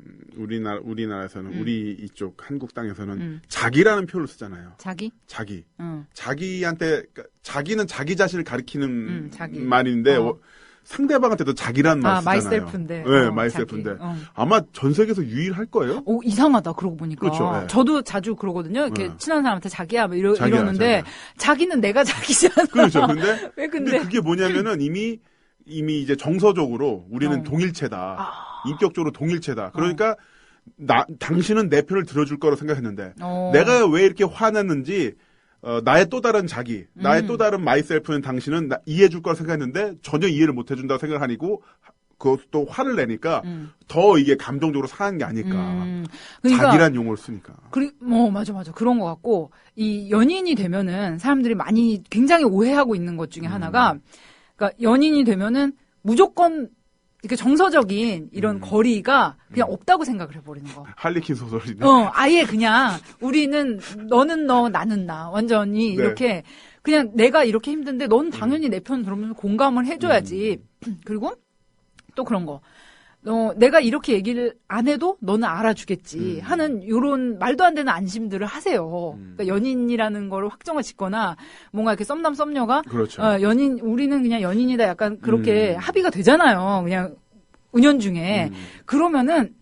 S4: 우리 이쪽 한국 땅에서는 자기라는 표현을 쓰잖아요.
S3: 자기?
S4: 자기한테 자기는 자기 자신을 가리키는
S3: 자기.
S4: 말인데 상대방한테도 자기라는 말 쓰잖아요.
S3: 마이셀프인데.
S4: 네, 마이셀프인데. 아마 전 세계에서 유일할 거예요.
S3: 이상하다 그러고 보니까.
S4: 그렇죠. 네.
S3: 저도 자주 그러거든요. 이렇게 친한 사람한테 자기야 뭐 이러는데 자기는 내가 자기잖아.
S4: 그렇죠. 근데
S3: 왜 근데
S4: 그게 뭐냐면은 이미 이제 정서적으로 우리는 동일체다. 인격적으로 동일체다. 그러니까 당신은 내 편을 들어줄 거라고 생각했는데 내가 왜 이렇게 화났는지 나의 또 다른 자기, 나의 또 다른 마이셀프는 당신은 이해해줄 거라 생각했는데 전혀 이해를 못 해준다고 생각하니고 그것도 화를 내니까 더 이게 감정적으로 상한 게 아닐까. 그러니까, 자기란 용어를 쓰니까.
S3: 맞아. 그런 것 같고 이 연인이 되면은 사람들이 굉장히 오해하고 있는 것 중에 하나가 그러니까 연인이 되면은 무조건 이렇게 정서적인 이런 거리가 그냥 없다고 생각을 해버리는 거.
S4: 할리퀸 소설이네.
S3: 아예 그냥 우리는 너는 너 나는 나 완전히
S4: 네.
S3: 이렇게 그냥 내가 이렇게 힘든데 넌 당연히 내 편 들으면서 공감을 해줘야지. 그리고 또 그런 거. 내가 이렇게 얘기를 안 해도 너는 알아주겠지 하는 요런 말도 안 되는 안심들을 하세요. 그러니까 연인이라는 거를 확정을 짓거나 뭔가 이렇게 썸남 썸녀가
S4: 그렇죠.
S3: 우리는 그냥 연인이다 약간 그렇게 합의가 되잖아요. 그냥 은연중에. 그러면은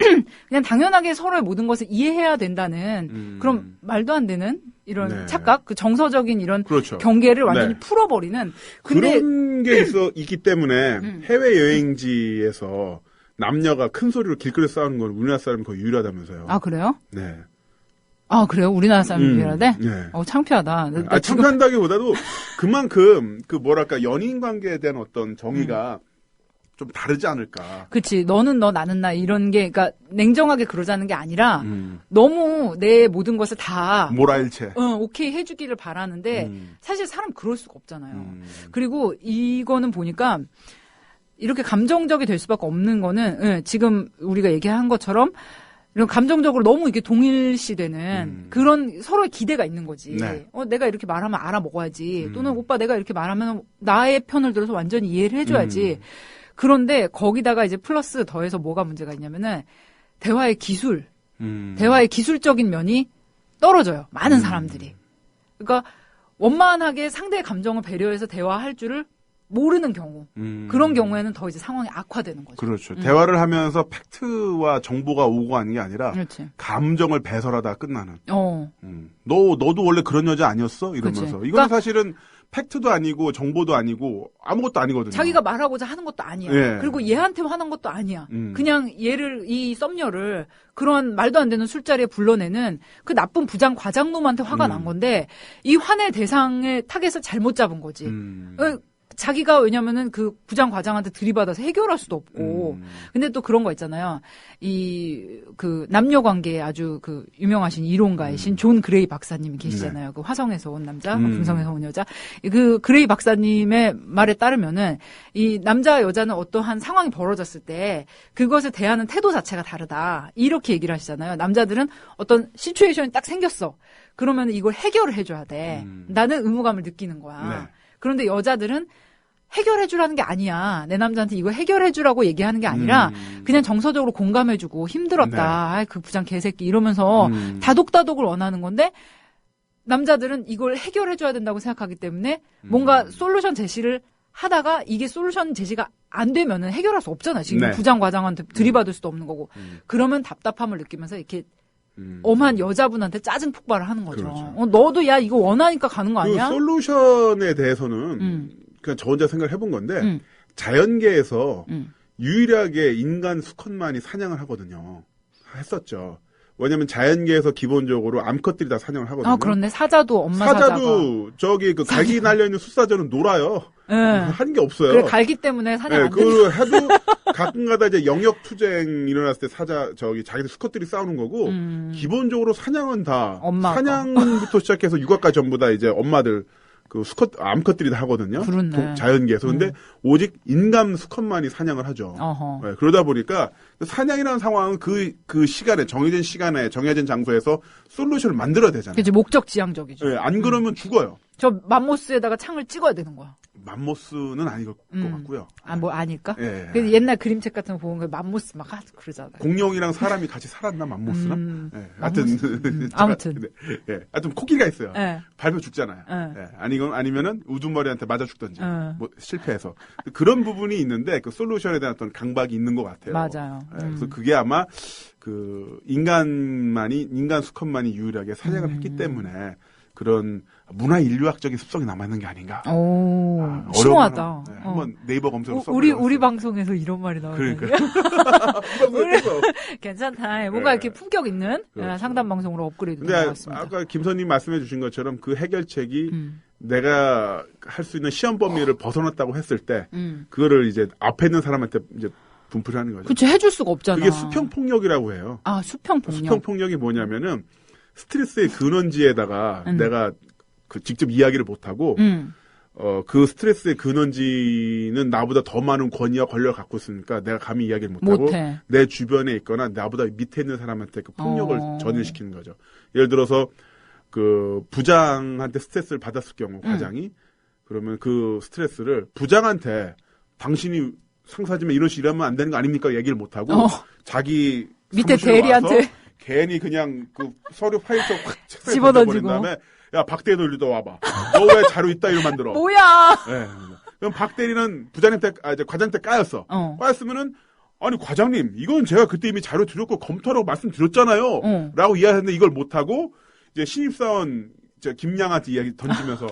S3: 그냥 당연하게 서로의 모든 것을 이해해야 된다는 그런 말도 안 되는 이런 착각, 그 정서적인 이런
S4: 그렇죠.
S3: 경계를 완전히 풀어버리는. 근데
S4: 그런 게 있기 때문에 해외 여행지에서 남녀가 큰 소리로 길거리에 싸우는 건 우리나라 사람이 거의 유일하다면서요.
S3: 아, 그래요?
S4: 네.
S3: 아, 그래요? 우리나라 사람이 유일하대?
S4: 네.
S3: 창피하다.
S4: 창피한다기보다도 그만큼 연인 관계에 대한 어떤 정의가 좀 다르지 않을까.
S3: 그치. 너는 너, 나는 나 이런 게, 그러니까 냉정하게 그러자는 게 아니라 너무 내 모든 것을 다
S4: 몰아일체.
S3: 오케이 해주기를 바라는데 사실 사람 그럴 수가 없잖아요. 그리고 이거는 보니까 이렇게 감정적이 될 수밖에 없는 거는 지금 우리가 얘기한 것처럼 이런 감정적으로 너무 이게 동일시되는 그런 서로의 기대가 있는 거지.
S4: 네.
S3: 내가 이렇게 말하면 알아먹어야지. 또는 오빠 내가 이렇게 말하면 나의 편을 들어서 완전히 이해를 해줘야지. 그런데 거기다가 이제 플러스 더해서 뭐가 문제가 있냐면은 대화의 기술적인 면이 떨어져요. 많은 사람들이. 그러니까 원만하게 상대의 감정을 배려해서 대화할 줄을 모르는 경우. 그런 경우에는 더 이제 상황이 악화되는 거죠.
S4: 그렇죠. 대화를 하면서 팩트와 정보가 오고 가는 게 아니라
S3: 그렇지.
S4: 감정을 배설하다 끝나는. 너도 원래 그런 여자 아니었어? 이러면서.
S3: 그렇지.
S4: 이건
S3: 그러니까
S4: 사실은 팩트도 아니고 정보도 아니고 아무것도 아니거든요.
S3: 자기가 말하고자 하는 것도 아니야.
S4: 예.
S3: 그리고 얘한테 화난 것도 아니야. 그냥 이 썸녀를 그런 말도 안 되는 술자리에 불러내는 그 나쁜 부장 과장놈한테 화가 난 건데 이 화낼 대상의 타겟을 잘못 잡은 거지. 자기가 왜냐면은 그 부장 과장한테 들이받아서 해결할 수도 없고. 근데 또 그런 거 있잖아요. 그 남녀 관계에 아주 그 유명하신 이론가이신 존 그레이 박사님이 계시잖아요.
S4: 네.
S3: 그 화성에서 온 남자, 금성에서 온 여자. 그 그레이 박사님의 말에 따르면은 이 남자 여자는 어떠한 상황이 벌어졌을 때 그것을 대하는 태도 자체가 다르다. 이렇게 얘기를 하시잖아요. 남자들은 어떤 시츄에이션이 딱 생겼어. 그러면 이걸 해결을 해줘야 돼. 나는 의무감을 느끼는 거야.
S4: 네.
S3: 그런데 여자들은 해결해주라는 게 아니야. 내 남자한테 이거 해결해주라고 얘기하는 게 아니라 그냥 정서적으로 공감해주고 힘들었다.
S4: 네.
S3: 아이, 그 부장 개새끼 이러면서 다독다독을 원하는 건데 남자들은 이걸 해결해줘야 된다고 생각하기 때문에 뭔가 솔루션 제시를 하다가 이게 솔루션 제시가 안 되면은 해결할 수 없잖아. 지금
S4: 네.
S3: 부장 과장한테 들이받을 수도 없는 거고. 그러면 답답함을 느끼면서 이렇게 엄한 여자분한테 짜증 폭발을 하는 거죠.
S4: 그렇죠.
S3: 너도 야 이거 원하니까 가는 거 아니야?
S4: 그 솔루션에 대해서는 그냥 저 혼자 생각을 해본 건데 자연계에서 유일하게 인간 수컷만이 사냥을 하거든요. 했었죠. 왜냐면 자연계에서 기본적으로 암컷들이 다 사냥을 하거든요.
S3: 아, 그렇네. 사자도 엄마
S4: 사자도 저기 그 갈기 날려있는 숫사자는 놀아요.
S3: 네.
S4: 하는 게 없어요.
S3: 그래, 갈기 때문에 사냥 안 돼.
S4: 그걸 해도 가끔가다 이제 영역 투쟁 일어났을 때 자기들 수컷들이 싸우는 거고 기본적으로 사냥은 다
S3: 엄마
S4: 사냥부터 시작해서 육아까지 전부 다 이제 엄마들 그 수컷 암컷들이 다 하거든요.
S3: 그렇네.
S4: 자연계에서. 근데 오직 인간 수컷만이 사냥을 하죠. 네, 그러다 보니까 사냥이라는 상황은 그 시간에 정해진 시간에 정해진 장소에서 솔루션을 만들어야 되잖아요.
S3: 그치, 목적 지향적이죠.
S4: 네, 안 그러면 죽어요.
S3: 저 맘모스에다가 창을 찍어야 되는 거야.
S4: 맘모스는 아닐 것 같고요.
S3: 아, 뭐 아닐까?
S4: 예.
S3: 그 옛날 그림책 같은 거 보면 맘모스 막 그러잖아요.
S4: 공룡이랑 사람이 같이 살았나 맘모스는? 예. 하여튼
S3: 아무튼.
S4: 예. 하여튼 코끼리가 있어요.
S3: 예.
S4: 밟혀 죽잖아요.
S3: 예.
S4: 아니면은 우두머리한테 맞아 죽던지 뭐 실패해서 그런 부분이 있는데 그 솔루션에 대한 어떤 강박이 있는 것 같아요.
S3: 맞아요.
S4: 예. 그래서 그게 아마 그 인간 수컷만이 유일하게 사냥을 했기 때문에 그런 문화 인류학적인 습성이 남아있는 게 아닌가.
S3: 오, 심오하다.
S4: 네, 한번 네이버 검색으로
S3: 우리 방송에서 이런 말이 나오네.
S4: 그러니까.
S3: 괜찮다. 뭔가 이렇게 품격 있는 그렇죠. 상담 방송으로 업그레이드 된 것 같습니다.
S4: 아까 김선님 말씀해 주신 것처럼 그 해결책이 내가 할 수 있는 시험 범위를 벗어났다고 했을 때 그거를 이제 앞에 있는 사람한테 이제 분풀을 하는 거죠.
S3: 그렇죠. 해줄 수가 없잖아.
S4: 그게 수평폭력이라고 해요.
S3: 아, 수평폭력.
S4: 수평폭력이 뭐냐면은 스트레스의 근원지에다가 내가 그 직접 이야기를 못하고 그 스트레스의 근원지는 나보다 더 많은 권위와 권력을 갖고 있으니까 내가 감히 이야기를 못하고 내 주변에 있거나 나보다 밑에 있는 사람한테 그 폭력을 전율시키는 거죠. 예를 들어서 그 부장한테 스트레스를 받았을 경우 과장이 그러면 그 스트레스를 부장한테 당신이 상사지만 이런 식으로 하면 안 되는 거 아닙니까? 얘기를 못하고 자기
S3: 밑에 대리한테
S4: 괜히 그냥 그 서류 파일처 확
S3: 집어던지고
S4: 다음에 야 박대리 돌리도 와봐. 너 왜 자료 있다 이러 만들어.
S3: 뭐야?
S4: 네. 그럼 박대리는 부장님한테 이제 과장한테 까였어. 까였으면은 아니 과장님 이건 제가 그때 이미 자료 드렸고 검토하라고 말씀드렸잖아요. 라고 이야기했는데 이걸 못하고 이제 신입사원 김양한테 이야기 던지면서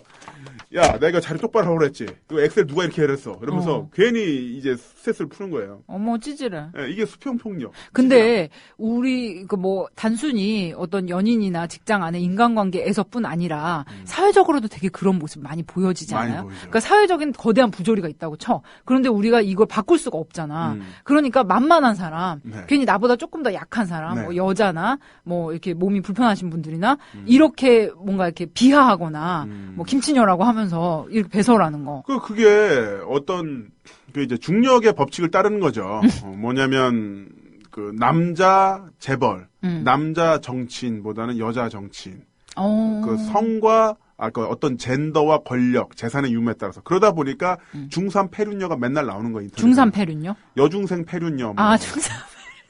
S4: 야 내가 자료 똑바로 하고 그랬지. 그 엑셀 누가 이렇게 해랬어. 이러면서 괜히 이제 스트레스를 푸는 거예요.
S3: 어머 찌질해.
S4: 네, 이게 수평폭력.
S3: 근데 우리 그 뭐 단순히 어떤 연인이나 직장 안에 인간관계에서뿐 아니라 사회적으로도 되게 그런 모습 많이 보여지지 않아요? 그러니까 사회적인 거대한 부조리가 있다고 쳐. 그런데 우리가 이걸 바꿀 수가 없잖아. 그러니까 만만한 사람, 괜히 나보다 조금 더 약한 사람, 뭐 여자나 뭐 이렇게 몸이 불편하신 분들이나 이렇게 뭔가 이렇게 비하하거나 뭐 김치녀라고 하면서 이렇게 배설하는 거.
S4: 그게 어떤 그 이제 중력의 법칙을 따르는 거죠. 뭐냐면 그 남자 재벌, 남자 정치인보다는 여자 정치인. 그 성과 그 어떤 젠더와 권력, 재산의 유무에 따라서 그러다 보니까 중3 폐륜녀가 맨날 나오는 거예요.
S3: 중3 폐륜녀?
S4: 여중생 폐륜녀. 뭐.
S3: 중3.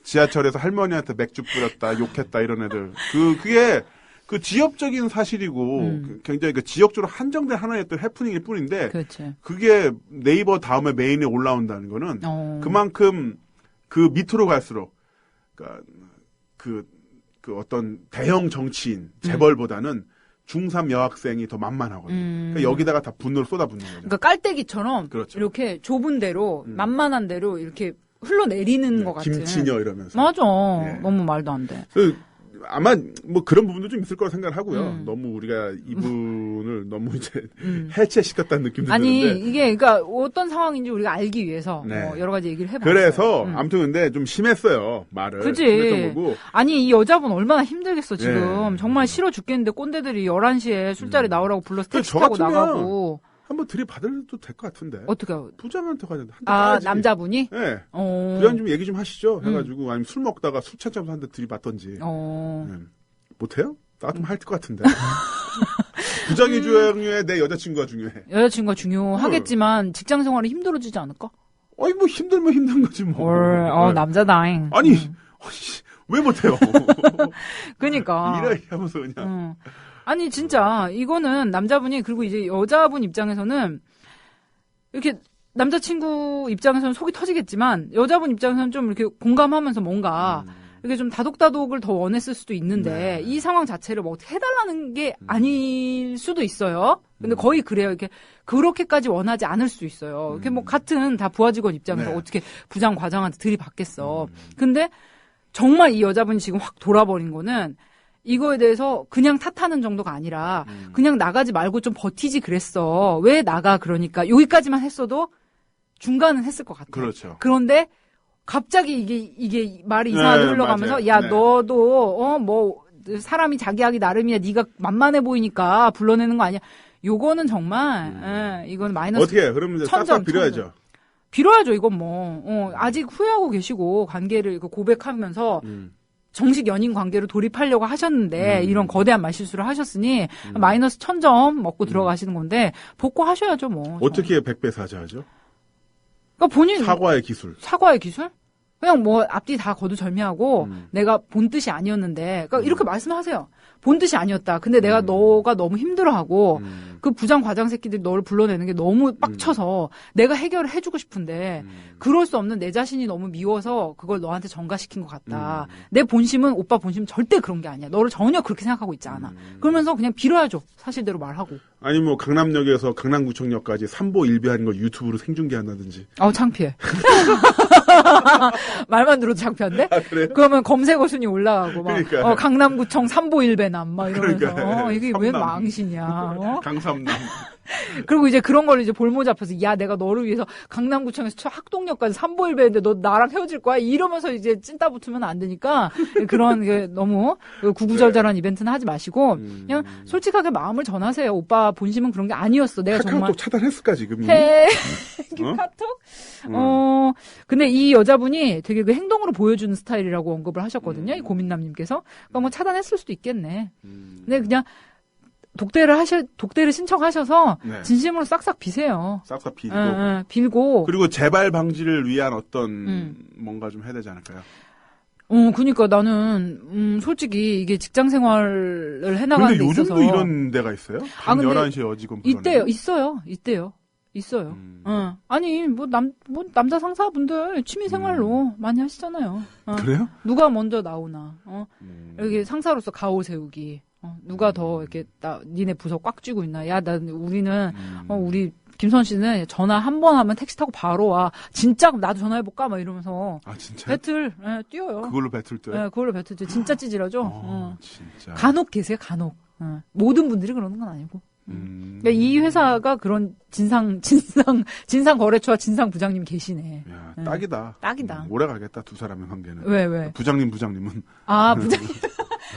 S4: 지하철에서 할머니한테 맥주 뿌렸다, 욕했다 이런 애들. 그게 그 지역적인 사실이고 굉장히 그 지역적으로 한정된 하나의 어떤 해프닝일 뿐인데
S3: 그렇지.
S4: 그게 네이버 다음에 메인에 올라온다는 거는 그만큼 그 밑으로 갈수록 그러니까 그 어떤 대형 정치인 재벌보다는 중3 여학생이 더 만만하거든요. 그러니까 여기다가 다 분노를 쏟아붓는 거죠.
S3: 그러니까 깔때기처럼
S4: 그렇죠.
S3: 이렇게 좁은 대로 만만한 대로 이렇게 흘러내리는 것 같은.
S4: 김치녀 이러면서.
S3: 맞아.
S4: 네.
S3: 너무 말도 안 돼.
S4: 아마 뭐 그런 부분도 좀 있을 거라 생각을 하고요. 너무 우리가 이분을 너무 이제 해체시켰다는 느낌도
S3: 아니,
S4: 드는데.
S3: 이게 그러니까 어떤 상황인지 우리가 알기 위해서
S4: 네.
S3: 뭐 여러 가지 얘기를 해봤어요.
S4: 그래서 아무튼 근데 좀 심했어요. 말을.
S3: 그치.
S4: 심했던 거고.
S3: 아니 이 여자분 얼마나 힘들겠어 지금.
S4: 네.
S3: 정말 싫어 죽겠는데 꼰대들이 11시에 술자리 나오라고 불러서 택시
S4: 저
S3: 타고
S4: 같으면
S3: 나가고.
S4: 한번 들이받아도 될 것 같은데.
S3: 어떻게?
S4: 부장한테 가는데 한 대
S3: 아
S4: 까야지.
S3: 남자분이?
S4: 네. 부장 좀 얘기 좀 하시죠. 해가지고 아니면 술 먹다가 술 찾아서 한 대 들이받던지. 네. 못해요? 나도 할 것 같은데. 부장이 중요해, 내 여자친구가 중요해.
S3: 여자친구가 중요하겠지만 직장 생활이 힘들어지지 않을까?
S4: 아니 뭐 힘들면 힘든 거지 뭐. 네.
S3: 남자다잉.
S4: 아니 왜 못해요?
S3: 그러니까.
S4: 이래 하면서 그냥.
S3: 아니 진짜 이거는 남자분이 그리고 이제 여자분 입장에서는 이렇게 남자친구 입장에서는 속이 터지겠지만 여자분 입장에서는 좀 이렇게 공감하면서 뭔가 이렇게 좀 다독다독을 더 원했을 수도 있는데
S4: 네.
S3: 이 상황 자체를 뭐 어떻게 해달라는 게 아닐 수도 있어요. 근데 거의 그래요. 이렇게 그렇게까지 원하지 않을 수도 있어요. 이렇게 뭐 같은 다 부하 직원 입장에서
S4: 네.
S3: 어떻게 부장 과장한테 들이받겠어. 근데 정말 이 여자분이 지금 확 돌아버린 거는 이거에 대해서 그냥 탓하는 정도가 아니라 그냥 나가지 말고 좀 버티지 그랬어. 왜 나가 그러니까 여기까지만 했어도 중간은 했을 것 같아요.
S4: 그렇죠.
S3: 그런데 갑자기 이게 말이 이상하게
S4: 네,
S3: 흘러가면서
S4: 맞아요.
S3: 야
S4: 네.
S3: 너도 뭐 사람이 자기 하기 나름이야. 네가 만만해 보이니까 불러내는 거 아니야. 요거는 정말 이건 마이너스.
S4: 어떻게 해? 그러면 이제 싹싹 빌어야죠.
S3: 빌어야죠. 이건 뭐 아직 후회하고 계시고 관계를 고백하면서 정식 연인 관계로 돌입하려고 하셨는데 이런 거대한 말실수를 하셨으니 마이너스 1000점 먹고 들어가시는 건데 복구하셔야죠 뭐.
S4: 어떻게 100배 사자하죠?
S3: 그러니까 본인
S4: 사과의 기술.
S3: 사과의 기술? 그냥 뭐 앞뒤 다 거두절미하고 내가 본 뜻이 아니었는데 그러니까 이렇게 말씀하세요. 본 뜻이 아니었다. 근데 내가 너가 너무 힘들어하고 그 부장 과장 새끼들이 너를 불러내는 게 너무 빡쳐서 내가 해결을 해주고 싶은데 그럴 수 없는 내 자신이 너무 미워서 그걸 너한테 전가시킨 것 같다. 내 본심은 오빠 본심은 절대 그런 게 아니야. 너를 전혀 그렇게 생각하고 있지 않아. 그러면서 그냥 빌어야죠. 사실대로 말하고.
S4: 아니 뭐 강남역에서 강남구청역까지 3보 1비하는 걸 유튜브로 생중계한다든지.
S3: 창피해. 말만 들어도 창피한데?
S4: 아, 그래요?
S3: 그러면 검색어 순위 올라가고 막
S4: 그러니까요.
S3: 강남구청 3보 1배남 막 이러면서
S4: 그러니까요.
S3: 이게 왜
S4: 삼남.
S3: 망신이야.
S4: 강삼남.
S3: 그리고 이제 그런 걸로 이제 볼모 잡혀서 야 내가 너를 위해서 강남구청에서 학동역까지 3보 1배인데 너 나랑 헤어질 거야 이러면서 이제 찐따 붙으면 안 되니까 그런 게 너무 구구절절한 이벤트는 하지 마시고 그냥 솔직하게 마음을 전하세요. 오빠 본심은 그런 게 아니었어. 내가 정말
S4: 카카오톡 차단했을까 지금?
S3: 카톡? 근데 이 여자분이 되게 그 행동으로 보여주는 스타일이라고 언급을 하셨거든요. 이 고민남님께서. 그러니까 뭐 차단했을 수도 있겠네. 근데 그냥 독대를 신청하셔서
S4: 네.
S3: 진심으로 싹싹 비세요.
S4: 싹싹 빌고.
S3: 빌고.
S4: 그리고 재발 방지를 위한 어떤 뭔가 좀 해야 되지 않을까요?
S3: 그니까 나는, 솔직히 이게 직장 생활을 해나가는
S4: 근데
S3: 데 있어서.
S4: 요즘도 이런 데가 있어요? 밤
S3: 근데
S4: 11시에 여직원
S3: 있대요. 있어요. 아니, 남자 상사분들 취미 생활로 많이 하시잖아요.
S4: 그래요?
S3: 누가 먼저 나오나, 여기 상사로서 가오 세우기. 누가 더 이렇게 니네 부서 꽉 쥐고 있나? 야, 우리는 우리 김선 씨는 전화 한 번 하면 택시 타고 바로 와. 진짜 나도 전화해 볼까? 막 이러면서.
S4: 아 진짜?
S3: 배틀 뛰어요.
S4: 그걸로 배틀 때?
S3: 네, 그걸로 배틀 때 진짜 찌질하죠.
S4: 진짜.
S3: 간혹 계세요, 간혹. 모든 분들이 그러는 건 아니고. 그러니까 이 회사가 그런 진상 거래처와 진상 부장님 계시네.
S4: 야, 딱이다.
S3: 딱이다.
S4: 오래 가겠다, 두 사람의 관계는.
S3: 왜?
S4: 부장님은.
S3: 부장님.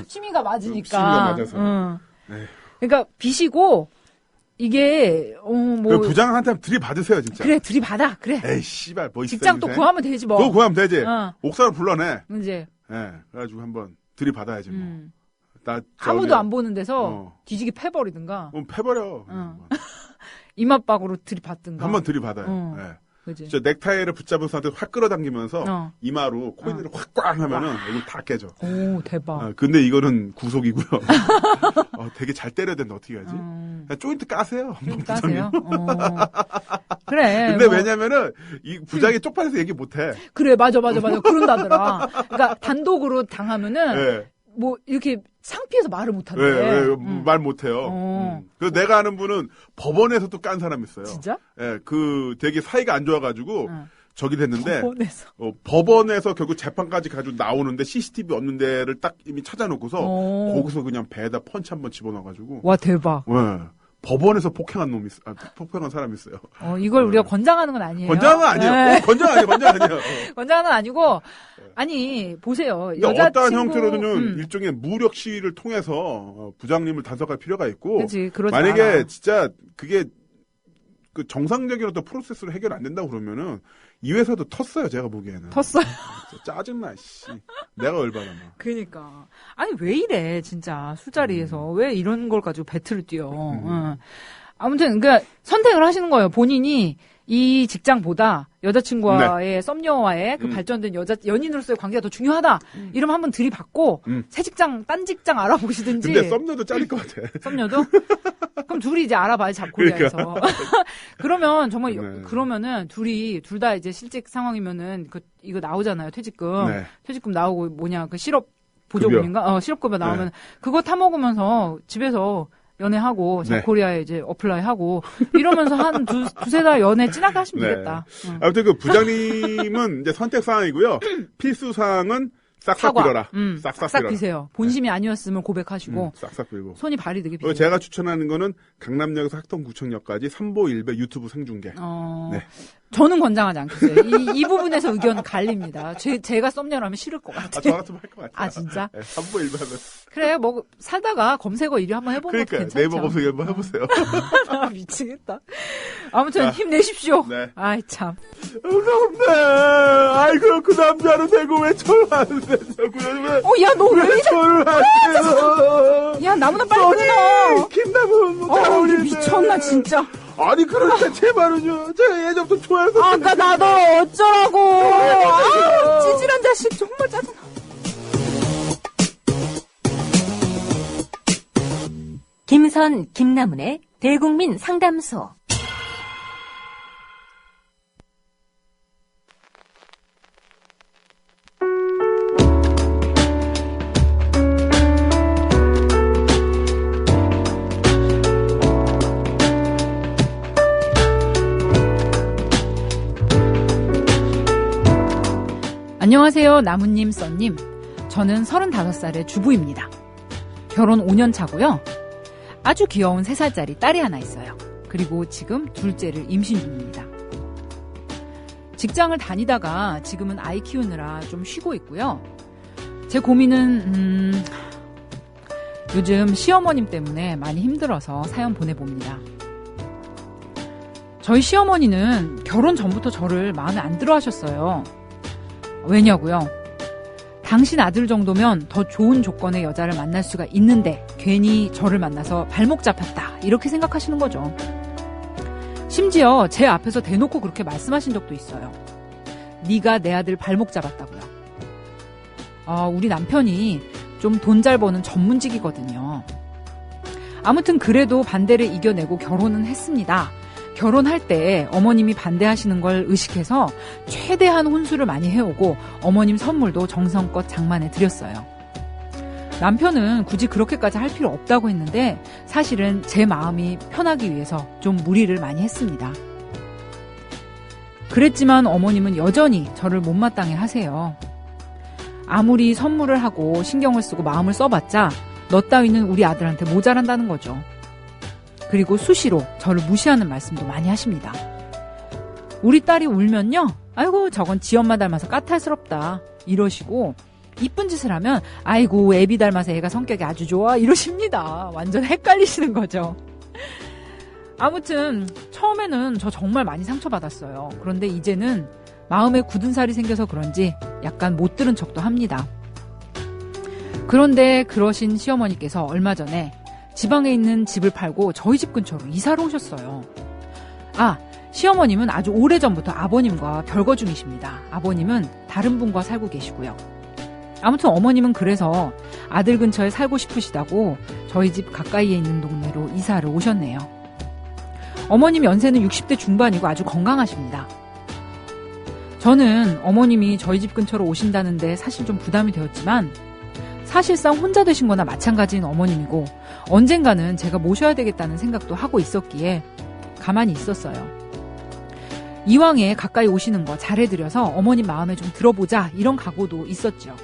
S3: 취미가 맞으니까.
S4: 취미가 맞아서. 네.
S3: 그러니까 비시고, 이게,
S4: 부장한테 들이받으세요, 진짜.
S3: 그래, 들이받아, 그래.
S4: 에이, 씨발, 뭐 있어.
S3: 직장 또 구하면 되지, 뭐.
S4: 또 구하면 되지. 옥사로 불러내.
S3: 이제.
S4: 예, 그래가지고 한번 들이받아야지, 뭐.
S3: 아무도 안 보는 데서 뒤지게 패버리든가.
S4: 패버려.
S3: 이마박으로 들이받든가.
S4: 한번 들이받아요. 네.
S3: 그치.
S4: 저 넥타이를 붙잡은 상태에서 확 끌어당기면서 이마로 코인을 확 꽉 하면은 이거 다 깨져.
S3: 오, 대박.
S4: 근데 이거는 구속이고요. 되게 잘 때려야 된다. 어떻게 하지? 조인트 까세요.
S3: 조인트 까세요? 그래.
S4: 근데 왜냐면은 이 부장이 쪽팔려서 얘기 못 해.
S3: 그래, 맞아. 그런다더라. 그러니까 단독으로 당하면은
S4: 네.
S3: 뭐 이렇게 창피해서 말을 못 한대.
S4: 말 못 해요. 그래서 내가 아는 분은 법원에서도 깐 사람 있어요.
S3: 진짜?
S4: 예, 되게 사이가 안 좋아가지고 저기 됐는데
S3: 법원에서
S4: 결국 재판까지 가지고 나오는데 CCTV 없는 데를 딱 이미 찾아놓고서 거기서 그냥 배에다 펀치 한번 집어넣어가지고.
S3: 와, 대박.
S4: 네. 법원에서 폭행한 사람이 있어요.
S3: 이걸 우리가 권장하는 건 아니에요.
S4: 권장은 아니에요.
S3: 네.
S4: 권장 아니에요.
S3: 권장은 아니고, 아니, 보세요.
S4: 어떠한 형태로는 일종의 무력 시위를 통해서 부장님을 단속할 필요가 있고.
S3: 그치,
S4: 만약에
S3: 않아.
S4: 진짜 그게 그 정상적인 어떤 프로세스로 해결 안 된다고 그러면은 이 회사도 텄어요, 제가 보기에는.
S3: 텄어요?
S4: 짜증나, 씨. 내가 열받아, 막.
S3: 그니까. 아니, 왜 이래, 진짜. 술자리에서. 왜 이런 걸 가지고 배틀을 뛰어. 아무튼, 그러니까 선택을 하시는 거예요. 본인이 이 직장보다 여자친구와의 썸녀와의 그 발전된 연인으로서의 관계가 더 중요하다. 이러면 한번 들이받고, 새 직장, 딴 직장 알아보시든지.
S4: 근데 썸녀도 짜릴 것 같아.
S3: 썸녀도? 그럼 둘이 이제 알아봐요, 잡코리아에서. 그러니까. 그러면 정말, 그러면은 둘 다 이제 실직 상황이면은 이거 나오잖아요, 퇴직금.
S4: 네.
S3: 퇴직금 나오고 그 실업 보조금인가? 실업급여 나오면 그거 타먹으면서 집에서 연애하고 잡코리아에 이제 어플라이하고 이러면서 한 두세 달 연애 진하게 하시면 되겠다.
S4: 아무튼 그 부장님은 이제 선택 사항이고요. 필수 사항은 싹싹 빌어라.
S3: 싹싹 비세요. 본심이 아니었으면 고백하시고.
S4: 싹싹 빌고.
S3: 손이 발이 되게 비세요.
S4: 제가 추천하는 거는 강남역에서 학동구청역까지 3보 1배 유튜브 생중계. 네.
S3: 저는 권장하지 않겠어요. 이 부분에서 의견 갈립니다. 제가 썸녀라면 싫을 것 같아요.
S4: 저 같으면 할 것 같아요.
S3: 진짜?
S4: 네, 3보 1배 하면.
S3: 그래, 살다가 검색어 1위 한번 해보는 것도 괜찮죠.
S4: 네이버 검색어 한번 해보세요.
S3: 미치겠다. 아무튼 힘내십시오.
S4: 네.
S3: 아이, 참.
S4: 없네. 아이고, 그 남자는 되고 왜 저를 안 되냐고요.
S3: 야, 너 왜 이래?
S4: 저를 안 돼요.
S3: 야, 나무나 빨리 끊어.
S4: 김나무,
S3: 미쳤나, 진짜.
S4: 아니, 그러니까 제발은요. 제가 예전부터 좋아해서.
S3: 나도 어쩌라고. 찌질한 자식, 정말 짜증나.
S2: 김선, 김나문의 대국민 상담소.
S3: 안녕하세요, 나무님, 써님. 저는 35살의 주부입니다. 결혼 5년 차고요. 아주 귀여운 3살짜리 딸이 하나 있어요. 그리고 지금 둘째를 임신 중입니다. 직장을 다니다가 지금은 아이 키우느라 좀 쉬고 있고요. 제 고민은 요즘 시어머님 때문에 많이 힘들어서 사연 보내봅니다. 저희 시어머니는 결혼 전부터 저를 마음에 안 들어 하셨어요. 왜냐고요? 당신 아들 정도면 더 좋은 조건의 여자를 만날 수가 있는데 괜히 저를 만나서 발목 잡혔다 이렇게 생각하시는 거죠. 심지어 제 앞에서 대놓고 그렇게 말씀하신 적도 있어요. 네가 내 아들 발목 잡았다고요. 우리 남편이 좀 돈 잘 버는 전문직이거든요. 아무튼 그래도 반대를 이겨내고 결혼은 했습니다. 결혼할 때 어머님이 반대하시는 걸 의식해서 최대한 혼수를 많이 해오고 어머님 선물도 정성껏 장만해 드렸어요. 남편은 굳이 그렇게까지 할 필요 없다고 했는데 사실은 제 마음이 편하기 위해서 좀 무리를 많이 했습니다. 그랬지만 어머님은 여전히 저를 못마땅해 하세요. 아무리 선물을 하고 신경을 쓰고 마음을 써봤자 너 따위는 우리 아들한테 모자란다는 거죠. 그리고 수시로 저를 무시하는 말씀도 많이 하십니다. 우리 딸이 울면요. 아이고 저건 지 엄마 닮아서 까탈스럽다 이러시고 이쁜 짓을 하면 아이고 애비 닮아서 애가 성격이 아주 좋아 이러십니다. 완전 헷갈리시는 거죠. 아무튼 처음에는 저 정말 많이 상처받았어요. 그런데 이제는 마음에 굳은 살이 생겨서 그런지 약간 못 들은 척도 합니다. 그런데 그러신 시어머니께서 얼마 전에 지방에 있는 집을 팔고 저희 집 근처로 이사를 오셨어요. 시어머님은 아주 오래전부터 아버님과 별거 중이십니다. 아버님은 다른 분과 살고 계시고요. 아무튼 어머님은 그래서 아들 근처에 살고 싶으시다고 저희 집 가까이에 있는 동네로 이사를 오셨네요. 어머님 연세는 60대 중반이고 아주 건강하십니다. 저는 어머님이 저희 집 근처로 오신다는데 사실 좀 부담이 되었지만 사실상 혼자 되신 거나 마찬가지인 어머님이고 언젠가는 제가 모셔야 되겠다는 생각도 하고 있었기에 가만히 있었어요. 이왕에 가까이 오시는 거 잘해드려서 어머님 마음에 좀 들어보자 이런 각오도 있었죠.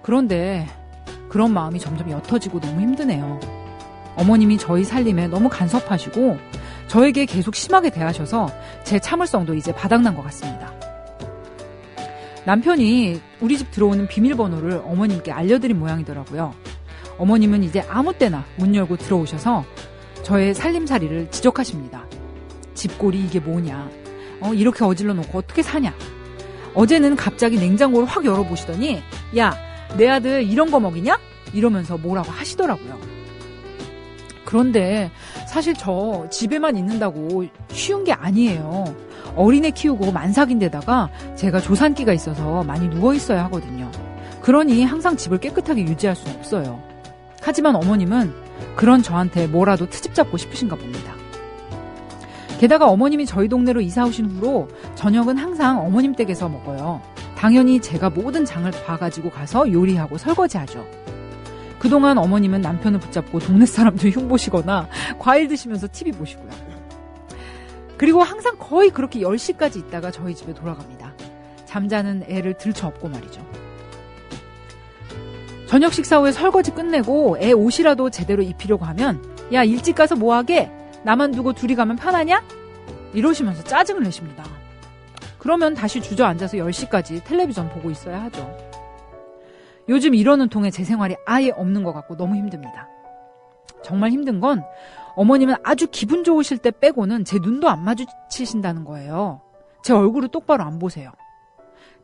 S3: 그런데 그런 마음이 점점 옅어지고 너무 힘드네요. 어머님이 저희 살림에 너무 간섭하시고 저에게 계속 심하게 대하셔서 제 참을성도 이제 바닥난 것 같습니다. 남편이 우리 집 들어오는 비밀번호를 어머님께 알려드린 모양이더라고요. 어머님은 이제 아무 때나 문 열고 들어오셔서 저의 살림살이를 지적하십니다. 집골이 이게 뭐냐. 이렇게 어질러 놓고 어떻게 사냐. 어제는 갑자기 냉장고를 확 열어보시더니 야, 내 아들 이런 거 먹이냐? 이러면서 뭐라고 하시더라고요. 그런데 사실 저 집에만 있는다고 쉬운 게 아니에요. 어린애 키우고 만삭인데다가 제가 조산기가 있어서 많이 누워있어야 하거든요. 그러니 항상 집을 깨끗하게 유지할 수는 없어요. 하지만 어머님은 그런 저한테 뭐라도 트집 잡고 싶으신가 봅니다. 게다가 어머님이 저희 동네로 이사 오신 후로 저녁은 항상 어머님 댁에서 먹어요. 당연히 제가 모든 장을 봐가지고 가서 요리하고 설거지하죠. 그동안 어머님은 남편을 붙잡고 동네 사람들 흉보시거나 과일 드시면서 TV 보시고요. 그리고 항상 거의 그렇게 10시까지 있다가 저희 집에 돌아갑니다. 잠자는 애를 들쳐업고 말이죠. 저녁 식사 후에 설거지 끝내고 애 옷이라도 제대로 입히려고 하면 야, 일찍 가서 뭐하게? 나만 두고 둘이 가면 편하냐? 이러시면서 짜증을 내십니다. 그러면 다시 주저앉아서 10시까지 텔레비전 보고 있어야 하죠. 요즘 이러는 통에 제 생활이 아예 없는 것 같고 너무 힘듭니다. 정말 힘든 건 어머님은 아주 기분 좋으실 때 빼고는 제 눈도 안 마주치신다는 거예요. 제 얼굴을 똑바로 안 보세요.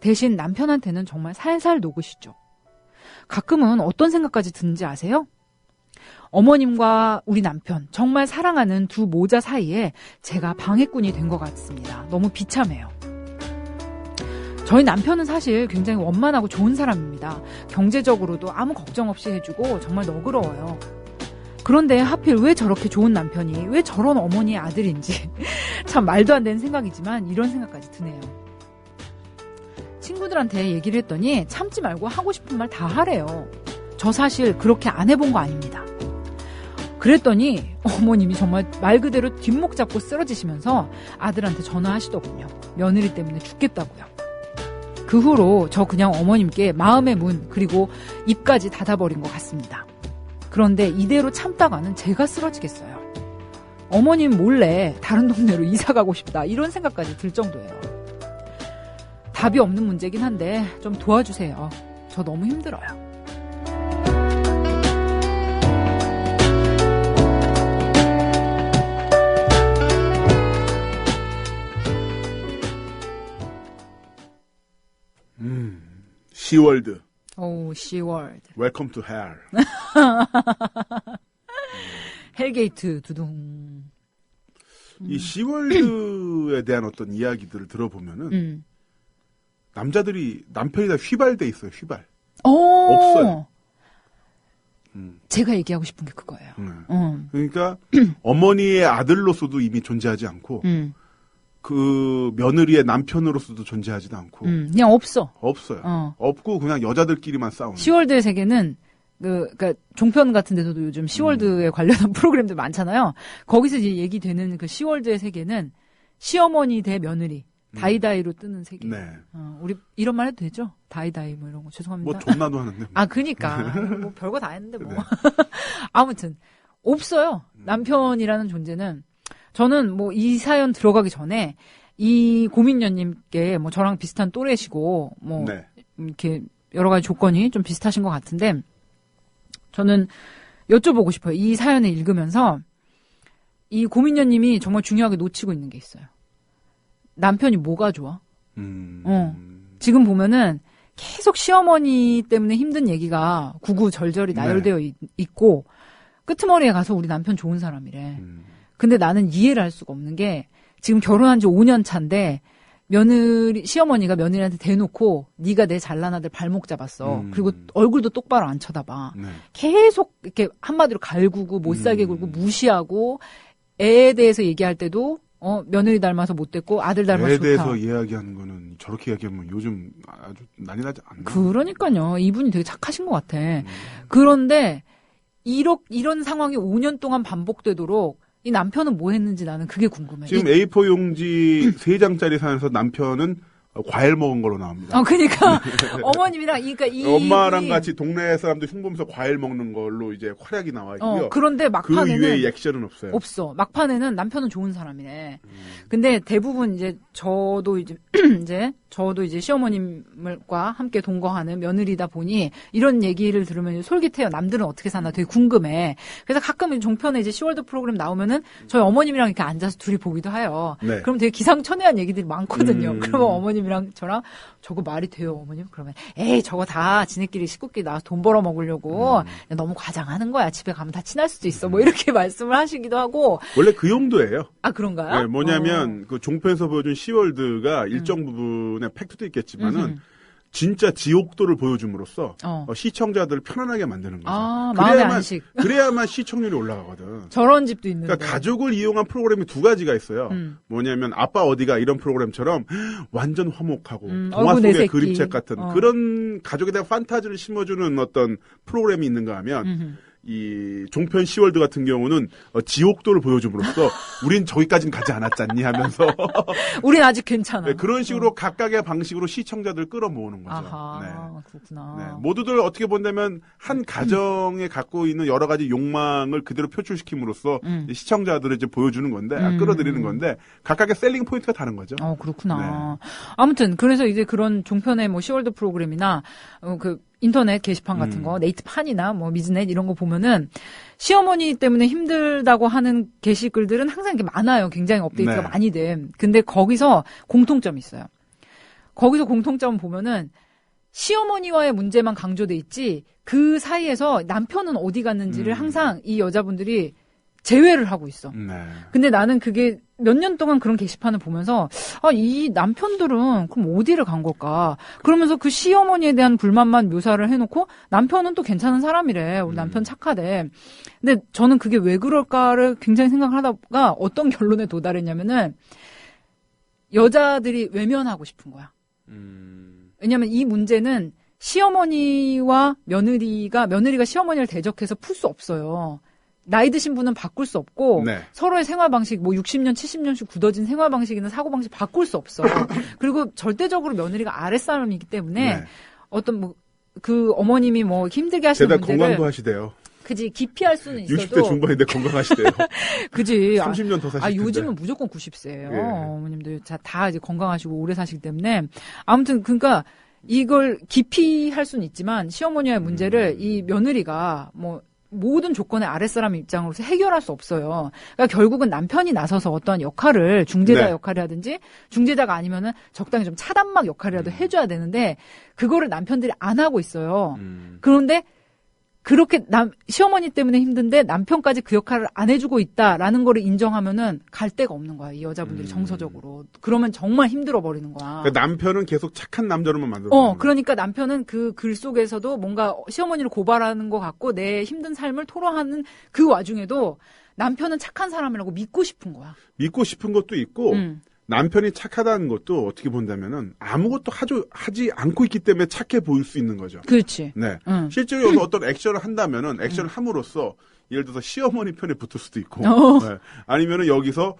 S3: 대신 남편한테는 정말 살살 녹으시죠. 가끔은 어떤 생각까지 드는지 아세요? 어머님과 우리 남편, 정말 사랑하는 두 모자 사이에 제가 방해꾼이 된 것 같습니다. 너무 비참해요. 저희 남편은 사실 굉장히 원만하고 좋은 사람입니다. 경제적으로도 아무 걱정 없이 해주고 정말 너그러워요. 그런데 하필 왜 저렇게 좋은 남편이 왜 저런 어머니의 아들인지 참 말도 안 되는 생각이지만 이런 생각까지 드네요. 친구들한테 얘기를 했더니 참지 말고 하고 싶은 말 다 하래요. 저 사실 그렇게 안 해본 거 아닙니다. 그랬더니 어머님이 정말 말 그대로 뒷목 잡고 쓰러지시면서 아들한테 전화하시더군요. 며느리 때문에 죽겠다고요. 그 후로 저 그냥 어머님께 마음의 문 그리고 입까지 닫아버린 것 같습니다. 그런데 이대로 참다가는 제가 쓰러지겠어요. 어머님 몰래 다른 동네로 이사 가고 싶다 이런 생각까지 들 정도예요. 답이 없는 문제긴 한데 좀 도와주세요. 저 너무 힘들어요.
S4: 시월드.
S3: 오, 시월드.
S4: 웰컴 투 헬.
S3: 헬게이트 두둥.
S4: 이 시월드에 대한 어떤 이야기들을 들어보면은 남자들이 남편이 다 휘발돼 있어요. 휘발. 없어요.
S3: 제가 얘기하고 싶은 게 그거예요.
S4: 그러니까 어머니의 아들로서도 이미 존재하지 않고 그 며느리의 남편으로서도 존재하지도 않고
S3: 그냥 없어요.
S4: 없고 그냥 여자들끼리만 싸우는.
S3: 시월드의 세계는 그러니까 종편 같은 데서도 요즘 시월드에 관련한 프로그램들 많잖아요. 거기서 이제 얘기되는 그 시월드의 세계는 시어머니 대 며느리 다이다이로 뜨는 세계.
S4: 네.
S3: 우리 이런 말 해도 되죠? 다이다이 뭐 이런 거 죄송합니다.
S4: 뭐 존나도 하는데.
S3: 아, 그니까 뭐 별거 다 했는데 뭐. 네. 아무튼 없어요. 남편이라는 존재는. 저는 뭐 이 사연 들어가기 전에 이 고민녀님께 뭐 저랑 비슷한 또래시고 뭐
S4: 네.
S3: 이렇게 여러 가지 조건이 좀 비슷하신 것 같은데 저는 여쭤보고 싶어요. 이 사연을 읽으면서 이 고민녀님이 정말 중요하게 놓치고 있는 게 있어요. 남편이 뭐가 좋아? 지금 보면은 계속 시어머니 때문에 힘든 얘기가 구구절절이 나열되어 있고 끄트머리에 가서 우리 남편 좋은 사람이래. 근데 나는 이해를 할 수가 없는 게 지금 결혼한 지 5년 차인데 시어머니가 며느리한테 대놓고 네가 내 잘난 아들 발목 잡았어. 그리고 얼굴도 똑바로 안 쳐다봐.
S4: 네.
S3: 계속 이렇게 한마디로 갈구고 못 살게 굴고 무시하고 애에 대해서 얘기할 때도 며느리 닮아서 못됐고 아들 닮아서
S4: 애에
S3: 좋다.
S4: 대해서 이야기하는 거는 저렇게 이야기하면 요즘 아주 난리 나지 않나?
S3: 그러니까요. 이분이 되게 착하신 것 같아. 그런데 이런 상황이 5년 동안 반복되도록 이 남편은 뭐 했는지 나는 그게 궁금해.
S4: 지금 A4 용지 3장짜리 사연에서 남편은 과일 먹은 걸로 나옵니다.
S3: 그러니까 어머님이랑 그러니까
S4: 엄마랑 같이 동네 사람들 흉보면서 과일 먹는 걸로 이제 활약이 나와 있고요.
S3: 그런데 막판에는
S4: 그 이외의 액션은 없어요.
S3: 없어. 막판에는 남편은 좋은 사람이네. 근데 대부분 이제 저도 이제 시어머님과 함께 동거하는 며느리다 보니 이런 얘기를 들으면 솔깃해요. 남들은 어떻게 사나 되게 궁금해. 그래서 가끔 종편에 이제 시월드 프로그램 나오면은 저희 어머님이랑 이렇게 앉아서 둘이 보기도 해요.
S4: 네.
S3: 그럼 되게 기상천외한 얘기들이 많거든요. 그러면 어머님이랑 저랑 저거 말이 돼요, 어머님? 그러면 에이 저거 다 지네끼리 식구끼리 나와서 돈 벌어 먹으려고 너무 과장하는 거야. 집에 가면 다 친할 수도 있어. 뭐 이렇게 말씀을 하시기도 하고.
S4: 원래 그 용도예요.
S3: 아 그런가요?
S4: 네, 뭐냐면 그 종편에서 보여준 시월드가 일정 부분의 팩트도 있겠지만은 진짜 지옥도를 보여줌으로써 시청자들을 편안하게 만드는 거죠.
S3: 마음의 안식.
S4: 그래야만 시청률이 올라가거든.
S3: 저런 집도 있는데.
S4: 그러니까 가족을 이용한 프로그램이 두 가지가 있어요. 뭐냐면 아빠 어디가 이런 프로그램처럼 완전 화목하고 동화 속의 그림책 같은 그런 가족에 대한 판타지를 심어주는 어떤 프로그램이 있는가 하면 이 종편 시월드 같은 경우는 지옥도를 보여줌으로써 우린 저기까지는 가지 않았잖니 하면서
S3: 우린 아직 괜찮아.
S4: 네, 그런 식으로 각각의 방식으로 시청자들을 끌어모으는 거죠.
S3: 아하, 그렇구나.
S4: 네, 모두들 어떻게 본다면 한 가정에 갖고 있는 여러 가지 욕망을 그대로 표출시킴으로써 시청자들을 이제 보여주는 건데 끌어들이는 건데 각각의 셀링 포인트가 다른 거죠.
S3: 그렇구나. 네. 아무튼 그래서 이제 그런 종편의 뭐 시월드 프로그램이나 그 인터넷 게시판 같은 거, 네이트판이나 뭐 미즈넷 이런 거 보면은 시어머니 때문에 힘들다고 하는 게시글들은 항상 이렇게 많아요. 굉장히 업데이트가 많이 돼. 근데 거기서 공통점이 있어요. 거기서 공통점 보면은 시어머니와의 문제만 강조돼 있지 그 사이에서 남편은 어디 갔는지를 항상 이 여자분들이 제외를 하고 있어. 근데 나는 그게 몇 년 동안 그런 게시판을 보면서 이 남편들은 그럼 어디를 간 걸까? 그러면서 그 시어머니에 대한 불만만 묘사를 해놓고 남편은 또 괜찮은 사람이래. 우리 남편 착하대. 근데 저는 그게 왜 그럴까를 굉장히 생각을 하다가 어떤 결론에 도달했냐면은 여자들이 외면하고 싶은 거야. 왜냐면 이 문제는 시어머니와 며느리가 시어머니를 대적해서 풀 수 없어요. 나이 드신 분은 바꿀 수 없고 서로의 생활 방식 뭐 60년, 70년씩 굳어진 생활 방식이나 사고 방식 바꿀 수 없어. 그리고 절대적으로 며느리가 아랫사람이기 때문에 어떤 뭐 그 어머님이 뭐 힘들게 하시는
S4: 게다가
S3: 문제를
S4: 건강도 하시대요.
S3: 그지 기피할 수는 있어도
S4: 60대 중반인데 건강하시대요.
S3: 그지
S4: 30년 더 사실 텐데.
S3: 요즘은 무조건 90세예요. 어머님들 다 이제 건강하시고 오래 사시기 때문에 아무튼 그러니까 이걸 기피할 수는 있지만 시어머니의 문제를 이 며느리가 뭐 모든 조건의 아랫사람 입장으로서 해결할 수 없어요. 그러니까 결국은 남편이 나서서 어떠한 역할을 중재자 역할이라든지 중재자가 아니면은 적당히 좀 차단막 역할이라도 해줘야 되는데 그거를 남편들이 안 하고 있어요. 그런데 그렇게 시어머니 때문에 힘든데 남편까지 그 역할을 안 해주고 있다라는 거를 인정하면은 갈 데가 없는 거야. 이 여자분들이 정서적으로. 그러면 정말 힘들어 버리는 거야.
S4: 그러니까 남편은 계속 착한 남자로만 만들어.
S3: 그러니까 남편은 그 글 속에서도 뭔가 시어머니를 고발하는 것 같고 내 힘든 삶을 토로하는 그 와중에도 남편은 착한 사람이라고 믿고 싶은 거야.
S4: 믿고 싶은 것도 있고 남편이 착하다는 것도 어떻게 본다면은 아무것도 하지 않고 있기 때문에 착해 보일 수 있는 거죠.
S3: 그렇지.
S4: 네. 실제로 여기서 어떤 액션을 한다면은 액션을 함으로써 예를 들어서 시어머니 편에 붙을 수도 있고, 네. 아니면은 여기서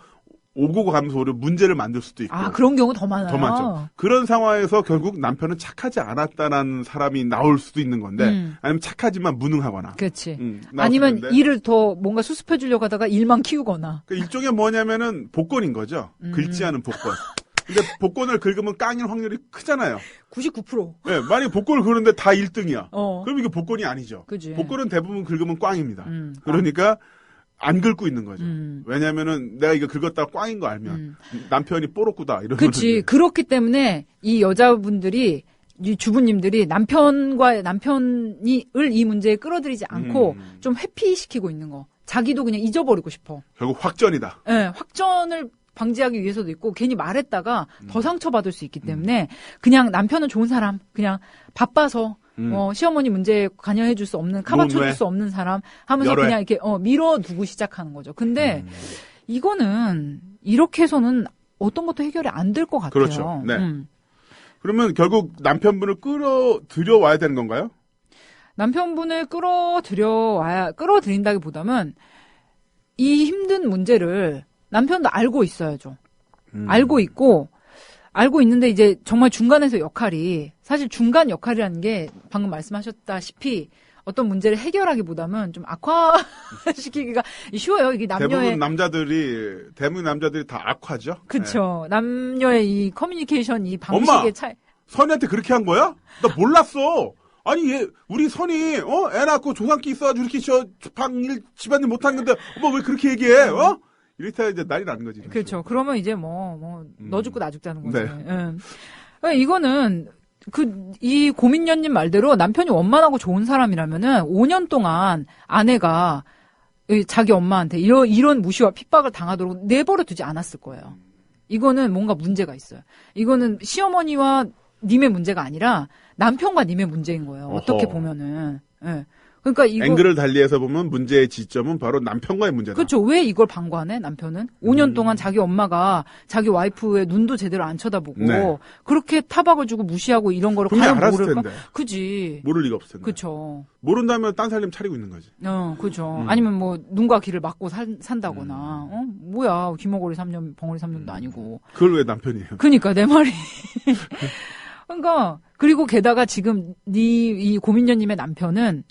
S4: 오고 가면서 오히려 문제를 만들 수도 있고.
S3: 그런 경우 더 많아요.
S4: 더 많죠. 그런 상황에서 결국 남편은 착하지 않았다는 사람이 나올 수도 있는 건데, 아니면 착하지만 무능하거나.
S3: 그렇지. 아니면 일을 더 뭔가 수습해 주려고 하다가 일만 키우거나.
S4: 그러니까 일종의 뭐냐면은 복권인 거죠. 긁지 않은 복권. 근데 복권을 긁으면 깡일 확률이 크잖아요.
S3: 99%.
S4: 네, 만약에 복권을 긁는데 다 1등이야. 그럼 이게 복권이 아니죠.
S3: 그치.
S4: 복권은 대부분 긁으면 꽝입니다. 그러니까 안 긁고 있는 거죠. 왜냐면은 내가 이거 긁었다가 꽝인 거 알면 남편이 뽀록구다 이런
S3: 그렇지. 그렇기 때문에 이 여자분들이 이 주부님들이 남편을 이 문제에 끌어들이지 않고 좀 회피시키고 있는 거. 자기도 그냥 잊어버리고 싶어.
S4: 결국 확전이다.
S3: 네, 확전을 방지하기 위해서도 있고 괜히 말했다가 더 상처받을 수 있기 때문에 그냥 남편은 좋은 사람, 그냥 바빠서 시어머니 문제에 관여해줄 수 없는, 카바쳐줄 수 없는 사람 하면서 그냥 이렇게 밀어두고 시작하는 거죠. 근데 이거는 이렇게 해서는 어떤 것도 해결이 안 될 것 같아요.
S4: 그렇죠. 네. 그러면 결국 남편분을 끌어들여와야 되는 건가요?
S3: 남편분을 끌어들인다기보다는 이 힘든 문제를 남편도 알고 있어야죠. 알고 있는데 이제 정말 중간에서 역할이, 사실 중간 역할이라는 게 방금 말씀하셨다시피 어떤 문제를 해결하기보다는 좀 악화시키기가 쉬워요. 이게
S4: 대부분 남자들이 다 악화죠.
S3: 그렇죠. 네. 남녀의 이 커뮤니케이션, 이 방식의 차이.
S4: 선이한테 그렇게 한 거야? 나 몰랐어. 아니, 우리 선이, 애 낳고 조상기 있어가지고 이렇게 집안일 못하는데, 엄마 왜 그렇게 얘기해, 이렇게 이제 난리 나는 거지.
S3: 그렇죠. 그러면 이제 너 죽고 나 죽자는 거지. 네. 이거는, 이 고민녀님 말대로 남편이 원만하고 좋은 사람이라면은 5년 동안 아내가 자기 엄마한테 이런 무시와 핍박을 당하도록 내버려 두지 않았을 거예요. 이거는 뭔가 문제가 있어요. 이거는 시어머니와 님의 문제가 아니라 남편과 님의 문제인 거예요. 어떻게 보면은. 네. 그러니까
S4: 앵글을 달리해서 보면 문제의 지점은 바로 남편과의 문제다.
S3: 그렇죠. 왜 이걸 방관해? 남편은 5년 동안 자기 엄마가 자기 와이프의 눈도 제대로 안 쳐다보고 그렇게 타박을 주고 무시하고 이런 거를 과연 모를까?
S4: 텐데.
S3: 그지.
S4: 모를 리가 없을 텐데.
S3: 그렇죠.
S4: 모른다면 딴 살림 차리고 있는 거지.
S3: 그렇죠. 아니면 눈과 귀를 막고 산다거나. 뭐야, 귀머거리 3년, 벙어리 3년도 아니고.
S4: 그걸 왜 남편이에요?
S3: 그러니까 내 말이. 그러니까 그리고 게다가 지금 이 고민녀님의 남편은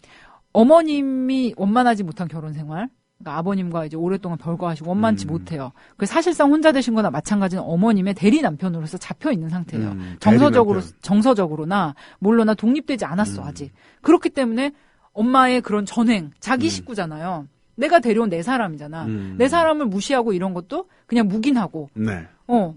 S3: 어머님이 원만하지 못한 결혼 생활, 그러니까 아버님과 이제 오랫동안 별거하시고 원만치 못해요. 그 사실상 혼자 되신 거나 마찬가지는 어머님의 대리 남편으로서 잡혀 있는 상태예요. 정서적으로나 몰로나 독립되지 않았어 아직. 그렇기 때문에 엄마의 그런 전횡, 자기 식구잖아요. 내가 데려온 내 사람이잖아. 내 사람을 무시하고 이런 것도 그냥 묵인하고.
S4: 네.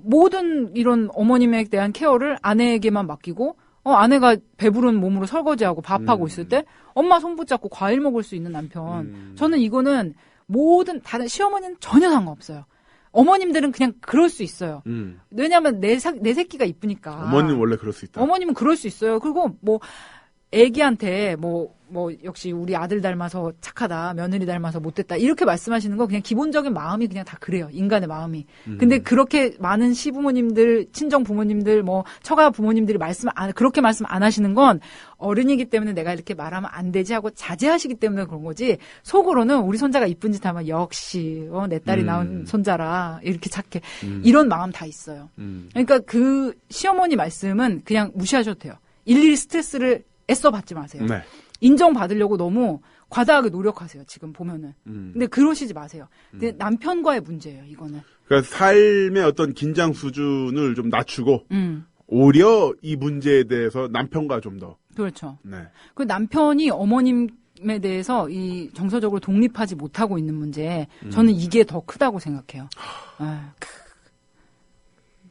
S3: 모든 이런 어머님에 대한 케어를 아내에게만 맡기고, 아내가 배부른 몸으로 설거지하고 밥하고 있을 때 엄마 손 붙잡고 과일 먹을 수 있는 남편. 저는 이거는 모든 다른 시어머니는 전혀 상관없어요. 어머님들은 그냥 그럴 수 있어요. 왜냐하면 내 새끼가 이쁘니까.
S4: 어머니는 원래 그럴 수 있다.
S3: 어머님은 그럴 수 있어요. 그리고 애기한테 역시 우리 아들 닮아서 착하다, 며느리 닮아서 못됐다, 이렇게 말씀하시는 거 그냥 기본적인 마음이 그냥 다 그래요. 인간의 마음이. 근데 그렇게 많은 시부모님들, 친정 부모님들, 처가 부모님들이 그렇게 말씀 안 하시는 건 어른이기 때문에 내가 이렇게 말하면 안 되지 하고 자제하시기 때문에 그런 거지, 속으로는 우리 손자가 이쁜 짓 하면 역시, 내 딸이 낳은 손자라, 이렇게 착해. 이런 마음 다 있어요. 그러니까 그 시어머니 말씀은 그냥 무시하셔도 돼요. 일일이 스트레스를 애써 받지 마세요.
S4: 네.
S3: 인정받으려고 너무 과다하게 노력하세요, 지금 보면은. 근데 그러시지 마세요. 근데 남편과의 문제예요, 이거는.
S4: 그러니까 삶의 어떤 긴장 수준을 좀 낮추고, 오히려 이 문제에 대해서 남편과 좀 더.
S3: 그렇죠.
S4: 네.
S3: 그 남편이 어머님에 대해서 이 정서적으로 독립하지 못하고 있는 문제, 저는 이게 더 크다고 생각해요.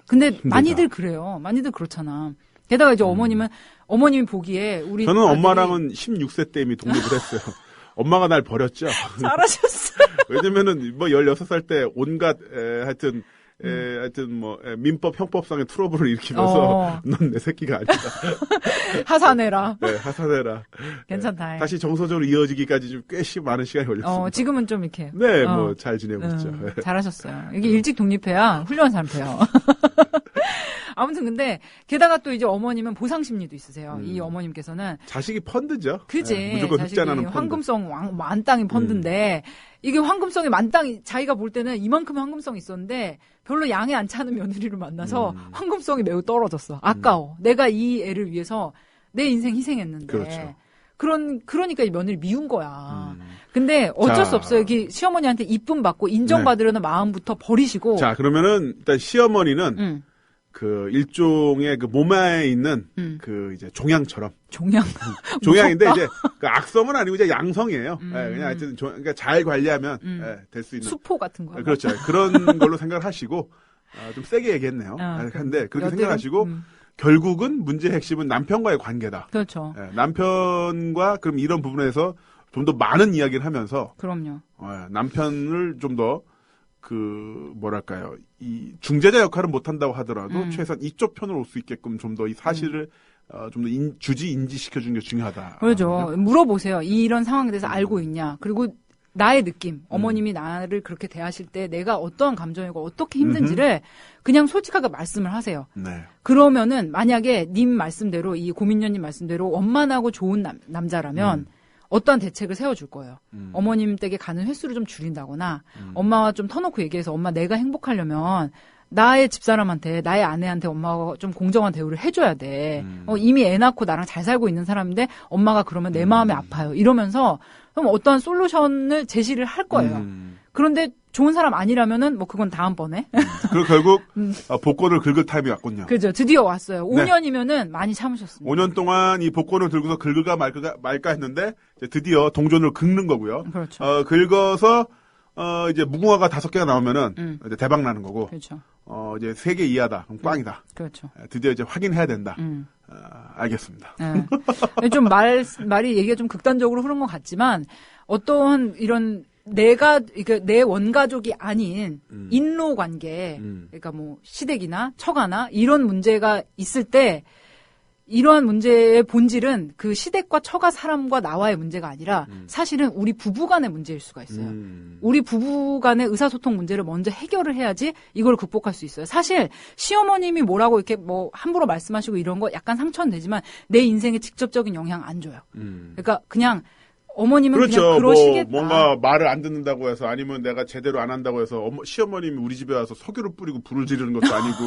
S3: 근데 힘들다. 많이들 그래요. 많이들 그렇잖아. 게다가 이제 어머님이 보기에
S4: 저는 엄마랑은 16세 때 이미 독립을 했어요. 엄마가 날 버렸죠.
S3: 잘하셨어요.
S4: 왜냐면은 16살 때 온갖 하여튼 민법 형법상의 트러블을 일으키면서 넌 내 새끼가 아니다.
S3: 하산해라.
S4: 네, 하산해라.
S3: 괜찮다.
S4: 네, 다시 정서적으로 이어지기까지 좀 꽤 많은 시간이 걸렸습니다.
S3: 지금은 좀 이렇게.
S4: 네, 잘 지내고 있죠.
S3: 잘하셨어요. 이게 일찍 독립해야 훌륭한 사람 돼요. 아무튼 근데 게다가 또 이제 어머님은 보상 심리도 있으세요. 이 어머님께서는
S4: 자식이 펀드죠.
S3: 그지.
S4: 네, 무조건 흑자나는 펀드.
S3: 황금성 만땅이 펀드인데 이게 황금성이 만땅이 자기가 볼 때는 이만큼 황금성이 있었는데 별로 양에 안 차는 며느리를 만나서 황금성이 매우 떨어졌어. 아까워. 내가 이 애를 위해서 내 인생 희생했는데.
S4: 그렇죠.
S3: 그러니까 이 며느리 미운 거야. 근데 어쩔 수 없어요. 여기 시어머니한테 이쁨 받고 인정받으려는 마음부터 버리시고.
S4: 자, 그러면은 일단 시어머니는 그 일종의 그 몸에 있는 그 이제 종양처럼. 종양인데 이제 그 악성은 아니고 이제 양성이에요. 그냥 하여튼 그러니까 잘 관리하면 될 수 있는.
S3: 수포 같은 거.
S4: 그렇죠. 그런 걸로 생각을 하시고 좀 세게 얘기했네요. 근데 그렇게 생각하시고 결국은 문제의 핵심은 남편과의 관계다.
S3: 그렇죠.
S4: 예, 남편과 그럼 이런 부분에서 좀 더 많은 이야기를 하면서
S3: 그럼요.
S4: 남편을 좀 더 뭐랄까요, 이 중재자 역할은 못한다고 하더라도 최소한 이쪽 편으로 올 수 있게끔 좀 더 이 사실을 좀 더 인지시켜주는 게 중요하다.
S3: 그렇죠. 물어보세요. 이런 상황에 대해서 알고 있냐. 그리고 나의 느낌, 어머님이 나를 그렇게 대하실 때 내가 어떠한 감정이고 어떻게 힘든지를 그냥 솔직하게 말씀을 하세요.
S4: 네.
S3: 그러면은 만약에 님 말씀대로 이 고민녀님 말씀대로 원만하고 좋은 남자라면 어떠한 대책을 세워줄 거예요. 어머님 댁에 가는 횟수를 좀 줄인다거나 엄마와 좀 터놓고 얘기해서 엄마 내가 행복하려면 나의 집사람한테 나의 아내한테 엄마가 좀 공정한 대우를 해줘야 돼. 이미 애 낳고 나랑 잘 살고 있는 사람인데 엄마가 그러면 내 마음이 아파요. 이러면서 그럼 어떠한 솔루션을 제시를 할 거예요. 그런데 좋은 사람 아니라면은 뭐 그건 다음번에.
S4: 그리고 결국 복권을 긁을 타임이 왔군요.
S3: 그죠. 드디어 왔어요. 5년이면은 많이 참으셨습니다.
S4: 5년 동안 이 복권을 들고서 긁을까 말까 했는데 이제 드디어 동전을 긁는 거고요.
S3: 그렇죠.
S4: 긁어서 이제 무궁화가 5개가 나오면은 이제 대박 나는 거고.
S3: 그렇죠.
S4: 이제 3개 이하다. 그럼 꽝이다.
S3: 그렇죠.
S4: 드디어 이제 확인해야 된다. 알겠습니다.
S3: 네. 좀 말이 얘기가 좀 극단적으로 흐른 것 같지만 어떠한 이런 그러니까 내 원가족이 아닌 인로 관계, 그러니까 뭐 시댁이나 처가나 이런 문제가 있을 때 이러한 문제의 본질은 그 시댁과 처가 사람과 나와의 문제가 아니라 사실은 우리 부부 간의 문제일 수가 있어요. 우리 부부 간의 의사소통 문제를 먼저 해결을 해야지 이걸 극복할 수 있어요. 사실 시어머님이 뭐라고 이렇게 뭐 함부로 말씀하시고 이런 거 약간 상처는 되지만 내 인생에 직접적인 영향 안 줘요. 그러니까 그냥 어머님은
S4: 그렇죠.
S3: 그냥 그러시겠다.
S4: 뭔가 말을 안 듣는다고 해서 아니면 내가 제대로 안 한다고 해서 시어머님이 우리 집에 와서 석유를 뿌리고 불을 지르는 것도 아니고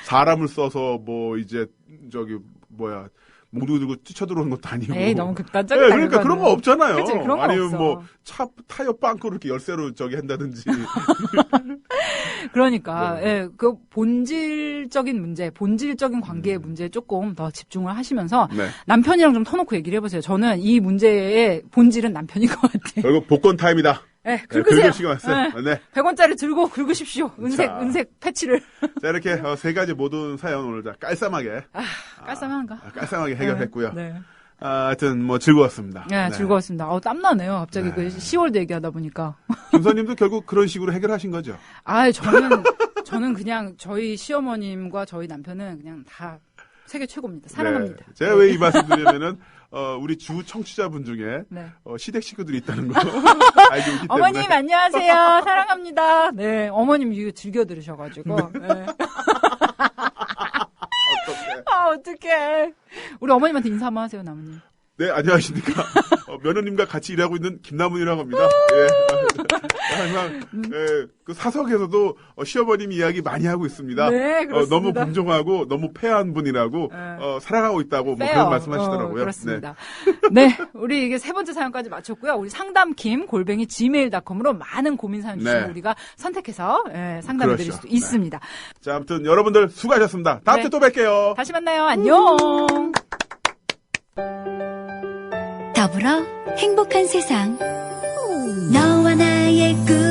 S4: 사람을 써서 뭐 이제 몽둥이 들고 뛰쳐들어오는 것도 아니고.
S3: 에이, 너무 극단적이다.
S4: 네, 그러니까 그런 거 없잖아요.
S3: 그치, 그런 거
S4: 아니면
S3: 없어.
S4: 뭐 차 타이어 빵꾸를 이렇게 열쇠로 한다든지.
S3: 그러니까 그 본질적인 문제, 본질적인 관계의 문제에 조금 더 집중을 하시면서 남편이랑 좀 터놓고 얘기를 해보세요. 저는 이 문제의 본질은 남편인 것 같아요.
S4: 결국 복권 타임이다.
S3: 네, 긁으세요.
S4: 긁을 시간 왔어요. 네.
S3: 100원짜리 들고 긁으십시오. 은색 패치를.
S4: 자, 이렇게 3가지 모든 사연 오늘 다 깔쌈하게.
S3: 깔쌈한가?
S4: 깔쌈하게 해결했고요.
S3: 네.
S4: 하여튼 뭐 즐거웠습니다.
S3: 네, 즐거웠습니다. 땀나네요. 갑자기 그 10월도 얘기하다 보니까.
S4: 김선님도 결국 그런 식으로 해결하신 거죠?
S3: 저는 그냥 저희 시어머님과 저희 남편은 그냥 다 세계 최고입니다. 사랑합니다.
S4: 네. 제가 왜 이 말씀 드리냐면은 우리 주 청취자분 중에 시댁 식구들이 있다는 거 알고 있기 때문에.
S3: 어머님 안녕하세요. 사랑합니다. 네, 어머님 이거 즐겨 들으셔가지고. 네. 어떡해. 우리 어머님한테 인사 한번 하세요, 나무님.
S4: 네, 안녕하십니까. 며느님과 같이 일하고 있는 김남훈이라고 합니다. 예. 항상, 그 사석에서도 시어머님 이야기 많이 하고 있습니다.
S3: 네, 그렇습니다.
S4: 너무 공정하고 너무 페어한 분이라고, 사랑하고 있다고 뭐 그런 말씀 하시더라고요.
S3: 그렇습니다. 네. 우리 이게 3번째 사연까지 마쳤고요. 우리 상담kim@gmail.com으로 많은 고민 사연 주시면 우리가 선택해서 상담해 드릴 수도 있습니다.
S4: 자, 아무튼 여러분들 수고하셨습니다. 다음 주에 또 뵐게요.
S3: 다시 만나요. 안녕.
S7: 더불어 행복한 세상 너와 나의 꿈